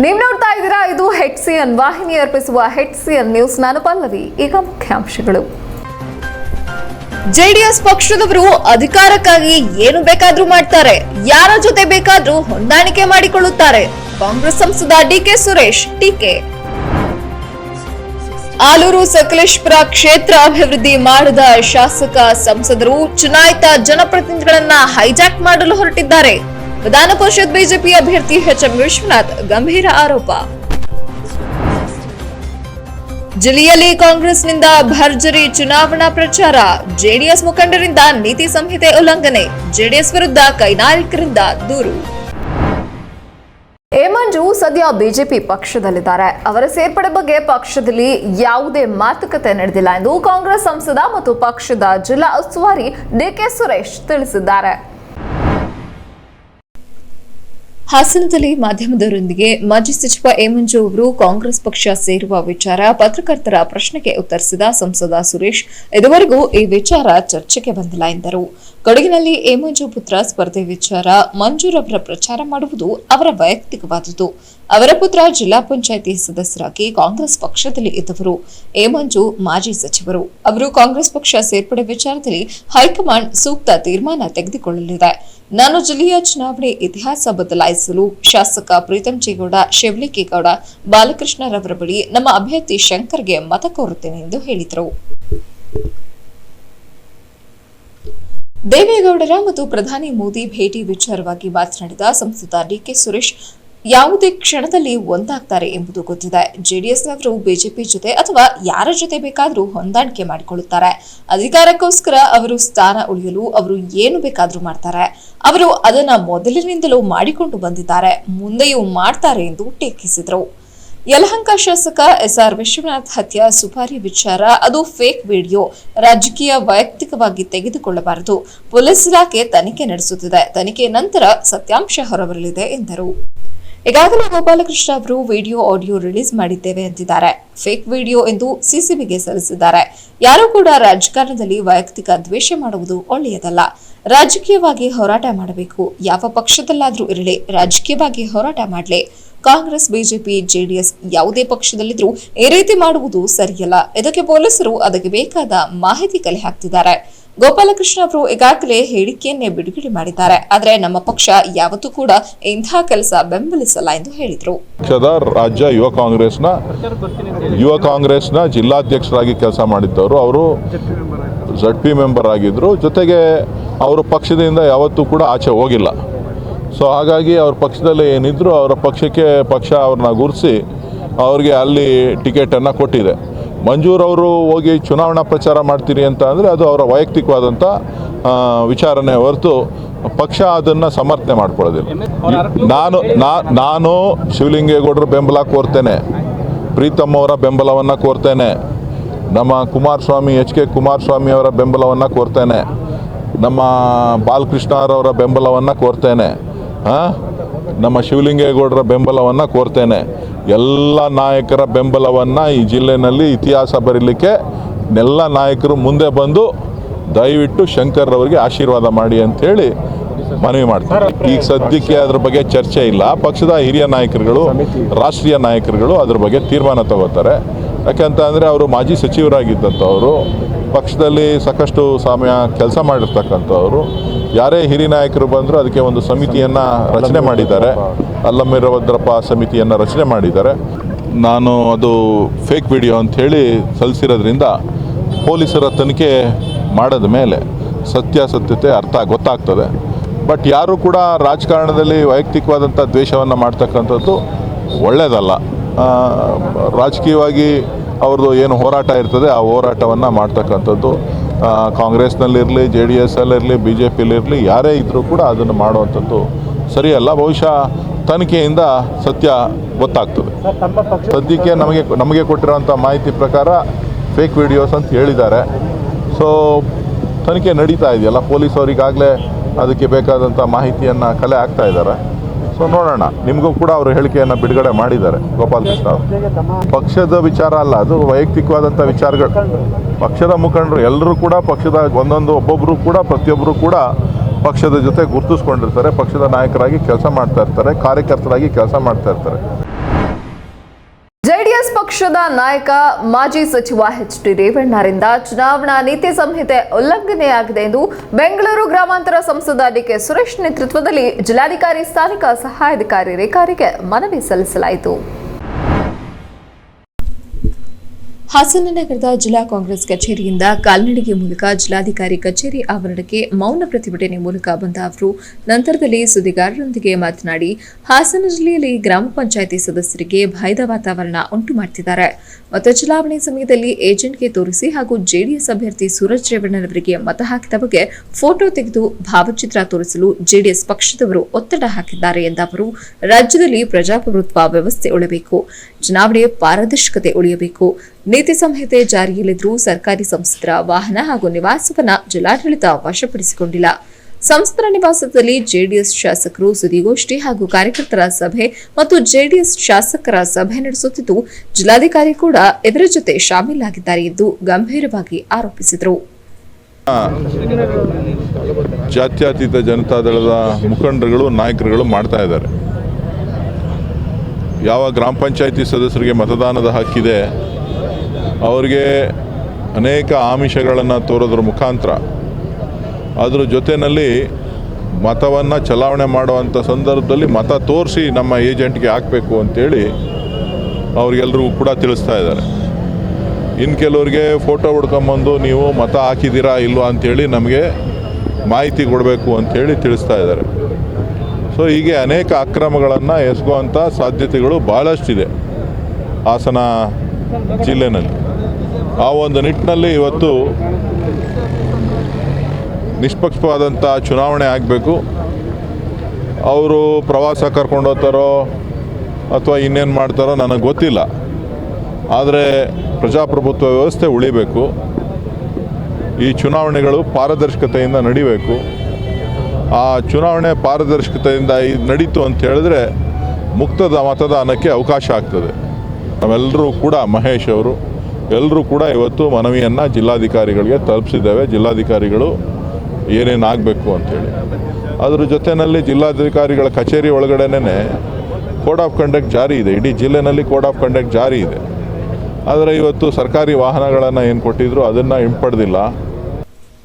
ನೀವು ನೋಡ್ತಾ ಇದ್ದೀರಾ, ಇದು HCN ವಾಹಿನಿ ಅರ್ಪಿಸುವ HCN ನ್ಯೂಸ್. ನಾನು ಪಲ್ಲವಿ. ಈಗ ಮುಖ್ಯಾಂಶಗಳು. ಜೆಡಿಎಸ್ ಪಕ್ಷದವರು ಅಧಿಕಾರಕ್ಕಾಗಿ ಏನು ಬೇಕಾದ್ರೂ ಮಾಡ್ತಾರೆ, ಯಾರ ಜೊತೆ ಬೇಕಾದ್ರೂ ಹೊಂದಾಣಿಕೆ ಮಾಡಿಕೊಳ್ಳುತ್ತಾರೆ. ಕಾಂಗ್ರೆಸ್ ಸಂಸದ ಡಿಕೆ ಸುರೇಶ್ ಟೀಕೆ. ಆಲೂರು ಸಕಲೇಶಪುರ ಕ್ಷೇತ್ರ ಅಭಿವೃದ್ಧಿ ಮಾಡದ ಶಾಸಕ ಸಂಸದರು ಚುನಾಯಿತ ಜನಪ್ರತಿನಿಧಿಗಳನ್ನ ಹೈಜಾಕ್ ಮಾಡಲು ಹೊರಟಿದ್ದಾರೆ. ವಿಧಾನ ಪರಿಷತ್ ಬಿಜೆಪಿ ಅಭ್ಯರ್ಥಿ HM ವಿಶ್ವನಾಥ್ ಗಂಭೀರ ಆರೋಪ. ಜಿಲ್ಲೆಯಲ್ಲಿ ಕಾಂಗ್ರೆಸ್ನಿಂದ ಭರ್ಜರಿ ಚುನಾವಣಾ ಪ್ರಚಾರ, ಜೆಡಿಎಸ್ ಮುಖಂಡರಿಂದ ನೀತಿ ಸಂಹಿತೆ ಉಲ್ಲಂಘನೆ, ಜೆಡಿಎಸ್ ವಿರುದ್ಧ ಕೈಗಾರಿಕರಿಂದ ದೂರು. ಎ ಮಂಜು ಸದ್ಯ ಬಿಜೆಪಿ ಪಕ್ಷದಲ್ಲಿದ್ದಾರೆ. ಅವರ ಸೇರ್ಪಡೆ ಬಗ್ಗೆ ಪಕ್ಷದಲ್ಲಿ ಯಾವುದೇ ಮಾತುಕತೆ ನಡೆದಿಲ್ಲ ಎಂದು ಕಾಂಗ್ರೆಸ್ ಸಂಸದ ಮತ್ತು ಪಕ್ಷದ ಜಿಲ್ಲಾ ಉಸ್ತುವಾರಿ ಡಿಕೆ ಸುರೇಶ್ ತಿಳಿಸಿದ್ದಾರೆ. ಹಾಸನದಲ್ಲಿ ಮಾಧ್ಯಮದವರೊಂದಿಗೆ ಮಾಜಿ ಸಚಿವ ಎ ಮಂಜು ಅವರು ಕಾಂಗ್ರೆಸ್ ಪಕ್ಷ ಸೇರುವ ವಿಚಾರ ಪತ್ರಕರ್ತರ ಪ್ರಶ್ನೆಗೆ ಉತ್ತರಿಸಿದ ಸಂಸದ ಸುರೇಶ್, ಇದುವರೆಗೂ ಈ ವಿಚಾರ ಚರ್ಚೆಗೆ ಬಂದಿಲ್ಲ ಎಂದರು. ಕೊಡಗಿನಲ್ಲಿ ಎ ಮಂಜು ಪುತ್ರ ಸ್ಪರ್ಧೆ ವಿಚಾರ ಮಂಜೂರವರ ಪ್ರಚಾರ ಮಾಡುವುದು ಅವರ ವೈಯಕ್ತಿಕವಾದುದು. ಅವರ ಪುತ್ರ ಜಿಲ್ಲಾ ಪಂಚಾಯಿತಿ ಸದಸ್ಯರಾಗಿ ಕಾಂಗ್ರೆಸ್ ಪಕ್ಷದಲ್ಲಿ ಇದ್ದವರು. ಎ ಮಂಜು ಮಾಜಿ ಸಚಿವರು. ಅವರು ಕಾಂಗ್ರೆಸ್ ಪಕ್ಷ ಸೇರ್ಪಡೆ ವಿಚಾರದಲ್ಲಿ ಹೈಕಮಾಂಡ್ ಸೂಕ್ತ ತೀರ್ಮಾನ ತೆಗೆದುಕೊಳ್ಳಲಿದೆ. ನಾನು ಜಿಲ್ಲೆಯ ಚುನಾವಣೆ ಇತಿಹಾಸ ಬದಲಾಯಿಸಲು ಶಾಸಕ ಪ್ರೀತಂ ಜೇಗೌಡ, ಶಿವಲಿಂಗೇಗೌಡ, ಬಾಲಕೃಷ್ಣರವರ ಬಳಿ ನಮ್ಮ ಅಭ್ಯರ್ಥಿ ಶಂಕರ್ಗೆ ಮತ ಕೋರುತ್ತೇನೆ ಎಂದು ಹೇಳಿದರು. ದೇವೇಗೌಡರ ಮತ್ತು ಪ್ರಧಾನಿ ಮೋದಿ ಭೇಟಿ ವಿಚಾರವಾಗಿ ಮಾತನಾಡಿದ ಸಂಸದ ಡಿಕೆ ಸುರೇಶ್, ಯಾವುದೇ ಕ್ಷಣದಲ್ಲಿ ಒಂದಾಗ್ತಾರೆ ಎಂಬುದು ಗೊತ್ತಿದೆ. ಜೆಡಿಎಸ್ನವರು ಬಿಜೆಪಿ ಜೊತೆ ಅಥವಾ ಯಾರ ಜೊತೆ ಬೇಕಾದರೂ ಹೊಂದಾಣಿಕೆ ಮಾಡಿಕೊಳ್ಳುತ್ತಾರೆ. ಅಧಿಕಾರಕ್ಕೋಸ್ಕರ ಅವರು ಸ್ಥಾನ ಉಳಿಯಲು ಅವರು ಏನು ಬೇಕಾದರೂ ಮಾಡ್ತಾರೆ. ಅವರು ಅದನ್ನ ಮೊದಲಿನಿಂದಲೂ ಮಾಡಿಕೊಂಡು ಬಂದಿದ್ದಾರೆ, ಮುಂದೆಯೂ ಮಾಡ್ತಾರೆ ಎಂದು ಟೀಕಿಸಿದರು. ಯಲಹಂಕ ಶಾಸಕ SR ವಿಶ್ವನಾಥ್ ಹತ್ಯೆ ಸುಪಾರಿ ವಿಚಾರ ಅದು ಫೇಕ್ ವಿಡಿಯೋ, ರಾಜಕೀಯ ವೈಯಕ್ತಿಕವಾಗಿ ತೆಗೆದುಕೊಳ್ಳಬಾರದು. ಪೊಲೀಸ್ ಇಲಾಖೆ ತನಿಖೆ ನಡೆಸುತ್ತಿದೆ. ತನಿಖೆ ನಂತರ ಸತ್ಯಾಂಶ ಹೊರಬರಲಿದೆ ಎಂದರು. ಈಗಾಗಲೇ ಗೋಪಾಲಕೃಷ್ಣ ಅವರು ವಿಡಿಯೋ ಆಡಿಯೋ ರಿಲೀಸ್ ಮಾಡಿದ್ದೇವೆ ಅಂತಿದ್ದಾರೆ. ಫೇಕ್ ವಿಡಿಯೋ ಎಂದು ಸಿಸಿಬಿಗೆ ಸಲ್ಲಿಸಿದ್ದಾರೆ. ಯಾರೂ ಕೂಡ ರಾಜಕಾರಣದಲ್ಲಿ ವೈಯಕ್ತಿಕ ದ್ವೇಷ ಮಾಡುವುದು ಒಳ್ಳೆಯದಲ್ಲ. ರಾಜಕೀಯವಾಗಿ ಹೋರಾಟ ಮಾಡಬೇಕು. ಯಾವ ಪಕ್ಷದಲ್ಲಾದರೂ ಇರಲಿ, ರಾಜಕೀಯವಾಗಿ ಹೋರಾಟ ಮಾಡಲಿ. ಕಾಂಗ್ರೆಸ್, ಬಿಜೆಪಿ, ಜೆಡಿಎಸ್ ಯಾವುದೇ ಪಕ್ಷದಲ್ಲಿದ್ರೂ ಈ ರೀತಿ ಮಾಡುವುದು ಸರಿಯಲ್ಲ. ಇದಕ್ಕೆ ಪೊಲೀಸರು ಅದಕ್ಕೆ ಬೇಕಾದ ಮಾಹಿತಿ ಕಲೆ ಹಾಕ್ತಿದ್ದಾರೆ. ಗೋಪಾಲಕೃಷ್ಣ ಅವರು ಈಗಾಗಲೇ ಹೇಳಿಕೆಯನ್ನೇ ಬಿಡುಗಡೆ ಮಾಡಿದ್ದಾರೆ. ಆದರೆ ನಮ್ಮ ಪಕ್ಷ ಯಾವತ್ತೂ ಕೂಡ ಇಂತಹ ಕೆಲಸ ಬೆಂಬಲಿಸಲ್ಲ ಎಂದು ಹೇಳಿದರು. ರಾಜ್ಯ ಯುವ ಕಾಂಗ್ರೆಸ್ನ ಜಿಲ್ಲಾಧ್ಯಕ್ಷರಾಗಿ ಕೆಲಸ ಮಾಡಿದ್ದವರು, ಅವರು ZP ಮೆಂಬರ್ ಆಗಿದ್ರು. ಜೊತೆಗೆ ಅವರು ಪಕ್ಷದಿಂದ ಯಾವತ್ತೂ ಕೂಡ ಆಚೆ ಹೋಗಿಲ್ಲ. ಸೊ ಹಾಗಾಗಿ ಅವ್ರ ಪಕ್ಷದಲ್ಲಿ ಏನಿದ್ರು ಅವರ ಪಕ್ಷ ಅವ್ರನ್ನ ಗುರುತಿಸಿ ಅವ್ರಿಗೆ ಅಲ್ಲಿ ಟಿಕೆಟನ್ನು ಕೊಟ್ಟಿದೆ. ಮಂಜೂರವರು ಹೋಗಿ ಚುನಾವಣಾ ಪ್ರಚಾರ ಮಾಡ್ತೀನಿ ಅಂತ ಅಂದರೆ ಅದು ಅವರ ವೈಯಕ್ತಿಕವಾದಂಥ ವಿಚಾರನೆ ಹೊರತು ಪಕ್ಷ ಅದನ್ನು ಸಮರ್ಥನೆ ಮಾಡ್ಕೊಳ್ಳೋದಿಲ್ಲ. ನಾನು ಶಿವಲಿಂಗೇಗೌಡರ ಬೆಂಬಲ ಕೋರ್ತೇನೆ, ಪ್ರೀತಮ್ ಅವರ ಬೆಂಬಲವನ್ನು ಕೋರ್ತೇನೆ, ನಮ್ಮ ಕುಮಾರಸ್ವಾಮಿ HK ಕುಮಾರಸ್ವಾಮಿ ಅವರ ಬೆಂಬಲವನ್ನು ಕೋರ್ತೇನೆ, ನಮ್ಮ ಬಾಲಕೃಷ್ಣರವರ ಬೆಂಬಲವನ್ನು ಕೋರ್ತೇನೆ, ನಮ್ಮ ಶಿವಲಿಂಗೇಗೌಡರ ಬೆಂಬಲವನ್ನು ಕೋರ್ತೇನೆ. ಎಲ್ಲ ನಾಯಕರ ಬೆಂಬಲವನ್ನು ಈ ಜಿಲ್ಲೆಯಲ್ಲಿ ಇತಿಹಾಸ ಬರೀಲಿಕ್ಕೆ ಎಲ್ಲ ನಾಯಕರು ಮುಂದೆ ಬಂದು ದಯವಿಟ್ಟು ಶಂಕರ್ ಅವರಿಗೆ ಆಶೀರ್ವಾದ ಮಾಡಿ ಅಂಥೇಳಿ ಮನವಿ ಮಾಡ್ತಾರೆ. ಈಗ ಸದ್ಯಕ್ಕೆ ಅದ್ರ ಬಗ್ಗೆ ಚರ್ಚೆ ಇಲ್ಲ. ಪಕ್ಷದ ಹಿರಿಯ ನಾಯಕರುಗಳು, ರಾಷ್ಟ್ರೀಯ ನಾಯಕರುಗಳು ಅದ್ರ ಬಗ್ಗೆ ತೀರ್ಮಾನ ತಗೋತಾರೆ. ಯಾಕೆಂತ ಅಂದರೆ ಅವರು ಮಾಜಿ ಸಚಿವರಾಗಿದ್ದಂಥವರು, ಪಕ್ಷದಲ್ಲಿ ಸಾಕಷ್ಟು ಸಮಯ ಕೆಲಸ ಮಾಡಿರ್ತಕ್ಕಂಥವ್ರು. ಯಾರೇ ಹಿರಿಯ ನಾಯಕರು ಬಂದರೂ ಅದಕ್ಕೆ ಒಂದು ಸಮಿತಿಯನ್ನು ರಚನೆ ಮಾಡಿದ್ದಾರೆ. ಅಲ್ಲಮೀರಭದ್ರಪ್ಪ ಸಮಿತಿಯನ್ನು ರಚನೆ ಮಾಡಿದ್ದಾರೆ. ನಾನು ಅದು ಫೇಕ್ ವಿಡಿಯೋ ಅಂಥೇಳಿ ಸಲ್ಲಿಸಿರೋದ್ರಿಂದ ಪೊಲೀಸರ ತನಿಖೆ ಮಾಡಿದ ಮೇಲೆ ಸತ್ಯಾಸತ್ಯತೆ ಗೊತ್ತಾಗ್ತದೆ. ಬಟ್ ಯಾರೂ ಕೂಡ ರಾಜಕಾರಣದಲ್ಲಿ ವೈಯಕ್ತಿಕವಾದಂಥ ದ್ವೇಷವನ್ನು ಮಾಡ್ತಕ್ಕಂಥದ್ದು ಒಳ್ಳೆಯದಲ್ಲ. ರಾಜಕೀಯವಾಗಿ ಅವ್ರದ್ದು ಏನು ಹೋರಾಟ ಇರ್ತದೆ ಆ ಹೋರಾಟವನ್ನು ಮಾಡ್ತಕ್ಕಂಥದ್ದು ಕಾಂಗ್ರೆಸ್ನಲ್ಲಿರಲಿ, JDSನಲ್ಲಿರಲಿ, BJPಯಲ್ಲಿರಲಿ ಯಾರೇ ಇದ್ದರೂ ಕೂಡ ಅದನ್ನು ಮಾಡುವಂಥದ್ದು ಸರಿಯಲ್ಲ. ಬಹುಶಃ ತನಿಖೆಯಿಂದ ಸತ್ಯ ಗೊತ್ತಾಗ್ತದೆ. ಸದ್ಯಕ್ಕೆ ನಮಗೆ ಕೊಟ್ಟಿರೋಂಥ ಮಾಹಿತಿ ಪ್ರಕಾರ ಫೇಕ್ ವಿಡಿಯೋಸ್ ಅಂತ ಹೇಳಿದ್ದಾರೆ. ಸೊ ತನಿಖೆ ನಡೀತಾ ಇದೆಯಲ್ಲ, ಪೊಲೀಸವರಿಗಾಗಲೇ ಅದಕ್ಕೆ ಬೇಕಾದಂಥ ಮಾಹಿತಿಯನ್ನು ಕಲೆ ಹಾಕ್ತಾ ಇದ್ದಾರೆ. ಸೊ ನೋಡೋಣ, ನಿಮಗೂ ಕೂಡ ಅವರು ಹೇಳಿಕೆಯನ್ನು ಬಿಡುಗಡೆ ಮಾಡಿದ್ದಾರೆ ಗೋಪಾಲಕೃಷ್ಣ ಅವರು. ಪಕ್ಷದ ವಿಚಾರ ಅಲ್ಲ, ಅದು ವೈಯಕ್ತಿಕವಾದಂಥ ವಿಚಾರಗಳು. ಪಕ್ಷದ ಮುಖಂಡರು ಎಲ್ಲರೂ ಕೂಡ ಪಕ್ಷದ ಒಬ್ಬೊಬ್ಬರು ಕೂಡ ಪ್ರತಿಯೊಬ್ಬರು ಕೂಡ ಪಕ್ಷದ ಜೊತೆ ಗುರುತಿಸ್ಕೊಂಡಿರ್ತಾರೆ, ಪಕ್ಷದ ನಾಯಕರಾಗಿ ಕೆಲಸ ಮಾಡ್ತಾ ಇರ್ತಾರೆ, ಕಾರ್ಯಕರ್ತರಾಗಿ ಕೆಲಸ ಮಾಡ್ತಾ ಇರ್ತಾರೆ. ಜೆಡಿಎಸ್ ಪಕ್ಷದ ನಾಯಕ ಮಾಜಿ ಸಚಿವ ಎಚ್.ಡಿ. ರೇವಣ್ಣರಿಂದ ಚುನಾವಣಾ ನೀತಿ ಸಂಹಿತೆ ಉಲ್ಲಂಘನೆಯಾಗಿದೆ ಎಂದು ಬೆಂಗಳೂರು ಗ್ರಾಮಾಂತರ ಸಂಸದ ಡಿ.ಕೆ. ಸುರೇಶ್ ನೇತೃತ್ವದಲ್ಲಿ ಜಿಲ್ಲಾಧಿಕಾರಿ ಸ್ಥಾನಿಕ ಸಹಾಯಾಧಿಕಾರಿ ರೇಖಾರಿಗೆ ಮನವಿ ಸಲ್ಲಿಸಲಾಯಿತು. ಹಾಸನ ನಗರದ ಜಿಲ್ಲಾ ಕಾಂಗ್ರೆಸ್ ಕಚೇರಿಯಿಂದ ಕಾಲ್ನಡಿಗೆ ಮೂಲಕ ಜಿಲ್ಲಾಧಿಕಾರಿ ಕಚೇರಿ ಆವರಣಕ್ಕೆ ಮೌನ ಪ್ರತಿಭಟನೆ ಮೂಲಕ ಬಂದ ಅವರು ನಂತರದಲ್ಲಿ ಸುದ್ದಿಗಾರರೊಂದಿಗೆ ಮಾತನಾಡಿ, ಹಾಸನ ಜಿಲ್ಲೆಯಲ್ಲಿ ಗ್ರಾಮ ಪಂಚಾಯಿತಿ ಸದಸ್ಯರಿಗೆ ಭಯದ ವಾತಾವರಣ ಉಂಟು ಮಾಡುತ್ತಿದ್ದಾರೆ ಮತ್ತು ಚುನಾವಣೆ ಸಮಯದಲ್ಲಿ ಏಜೆಂಟ್ಗೆ ತೋರಿಸಿ ಹಾಗೂ ಜೆಡಿಎಸ್ ಅಭ್ಯರ್ಥಿ ಸೂರಜ್ ರೇವಣ್ಣನವರಿಗೆ ಮತ ಹಾಕಿದ ಬಗ್ಗೆ ಫೋಟೋ ತೆಗೆದು ಭಾವಚಿತ್ರ ತೋರಿಸಲು ಜೆಡಿಎಸ್ ಪಕ್ಷದವರು ಒತ್ತಡ ಹಾಕಿದ್ದಾರೆ ಎಂದ ಅವರು, ರಾಜ್ಯದಲ್ಲಿ ಪ್ರಜಾಪ್ರಭುತ್ವ ವ್ಯವಸ್ಥೆ ಉಳಿಯಬೇಕು, ಚುನಾವಣೆ ಪಾರದರ್ಶಕತೆ ಉಳಿಯಬೇಕು, ನೀತಿ ಸಂಹಿತೆ ಜಾರಿಯಲ್ಲಿದ್ದರೂ ಸರ್ಕಾರಿ ಸಂಸದರ ವಾಹನ ಹಾಗೂ ನಿವಾಸವನ್ನ ಜಿಲ್ಲಾಡಳಿತ ವಶಪಡಿಸಿಕೊಂಡಿಲ್ಲ. ಸಂಸದರ ನಿವಾಸದಲ್ಲಿ ಜೆಡಿಎಸ್ ಶಾಸಕರು ಸುದ್ದಿಗೋಷ್ಠಿ ಹಾಗೂ ಕಾರ್ಯಕರ್ತರ ಸಭೆ ಮತ್ತು ಜೆಡಿಎಸ್ ಶಾಸಕರ ಸಭೆ ನಡೆಸುತ್ತಿದ್ದು, ಜಿಲ್ಲಾಧಿಕಾರಿ ಕೂಡ ಇದರ ಜೊತೆ ಶಾಮೀಲಾಗಿದ್ದಾರೆ ಎಂದು ಗಂಭೀರವಾಗಿ ಆರೋಪಿಸಿದರು. ಜಾತ್ಯತೀತ ಜನತಾದಳದ ಮುಖಂಡರುಗಳು ನಾಯಕರುಗಳು ಮಾಡ್ತಾ ಇದ್ದಾರೆ. ಯಾವ ಗ್ರಾಮ ಪಂಚಾಯಿತಿ ಸದಸ್ಯರಿಗೆ ಮತದಾನದ ಹಕ್ಕಿದೆ ಅವರಿಗೆ ಅನೇಕ ಆಮಿಷಗಳನ್ನು ತೋರೋದ್ರ ಮುಖಾಂತರ ಅದರ ಜೊತೆಯಲ್ಲಿ ಮತವನ್ನು ಚಲಾವಣೆ ಮಾಡುವಂಥ ಸಂದರ್ಭದಲ್ಲಿ ಮತ ತೋರಿಸಿ ನಮ್ಮ ಏಜೆಂಟ್ಗೆ ಹಾಕಬೇಕು ಅಂತೇಳಿ ಅವ್ರಿಗೆಲ್ರಿಗೂ ಕೂಡ ತಿಳಿಸ್ತಾ ಇದ್ದಾರೆ. ಇನ್ನು ಕೆಲವರಿಗೆ ಫೋಟೋ ಹೊಡ್ಕೊಂಬಂದು ನೀವು ಮತ ಹಾಕಿದ್ದೀರಾ ಇಲ್ವಾ ಅಂಥೇಳಿ ನಮಗೆ ಮಾಹಿತಿ ಕೊಡಬೇಕು ಅಂಥೇಳಿ ತಿಳಿಸ್ತಾ ಇದ್ದಾರೆ. ಸೊ ಹೀಗೆ ಅನೇಕ ಅಕ್ರಮಗಳನ್ನು ಎಸಗುವಂಥ ಸಾಧ್ಯತೆಗಳು ಭಾಳಷ್ಟಿದೆ ಹಾಸನ ಜಿಲ್ಲೆನಲ್ಲಿ. ಆ ಒಂದು ನಿಟ್ಟಿನಲ್ಲಿ ಇವತ್ತು ನಿಷ್ಪಕ್ಷಪಾದಂಥ ಚುನಾವಣೆ ಆಗಬೇಕು. ಅವರು ಪ್ರವಾಸ ಕರ್ಕೊಂಡು ಹೋಗ್ತಾರೋ ಅಥವಾ ಇನ್ನೇನು ಮಾಡ್ತಾರೋ ನನಗೆ ಗೊತ್ತಿಲ್ಲ. ಆದರೆ ಪ್ರಜಾಪ್ರಭುತ್ವ ವ್ಯವಸ್ಥೆ ಉಳಿಬೇಕು, ಈ ಚುನಾವಣೆಗಳು ಪಾರದರ್ಶಕತೆಯಿಂದ ನಡಿಬೇಕು. ಆ ಚುನಾವಣೆ ಪಾರದರ್ಶಕತೆಯಿಂದ ನಡೀತು ಅಂತ ಹೇಳಿದ್ರೆ ಮುಕ್ತದ ಮತದಾನಕ್ಕೆ ಅವಕಾಶ ಆಗ್ತದೆ. ನಾವೆಲ್ಲರೂ ಕೂಡ ಮಹೇಶ್ ಅವರು ಎಲ್ಲರೂ ಕೂಡ ಇವತ್ತು ಮನವಿಯನ್ನು ಜಿಲ್ಲಾಧಿಕಾರಿಗಳಿಗೆ ತಲುಪಿಸಿದ್ದೇವೆ. ಜಿಲ್ಲಾಧಿಕಾರಿಗಳು ಏನೇನು ಆಗಬೇಕು ಅಂಥೇಳಿ ಅದ್ರ ಜೊತೆಯಲ್ಲಿ ಜಿಲ್ಲಾಧಿಕಾರಿಗಳ ಕಚೇರಿ ಒಳಗಡೆನೇ ಕೋಡ್ ಆಫ್ ಕಂಡಕ್ಟ್ ಜಾರಿ ಇದೆ. ಇಡೀ ಜಿಲ್ಲೆನಲ್ಲಿ ಕೋಡ್ ಆಫ್ ಕಂಡಕ್ಟ್ ಜಾರಿ ಇದೆ. ಆದರೆ ಇವತ್ತು ಸರ್ಕಾರಿ ವಾಹನಗಳನ್ನು ಏನು ಕೊಟ್ಟಿದ್ರು ಅದನ್ನು ಹಿಂಪಡೆದಿಲ್ಲ.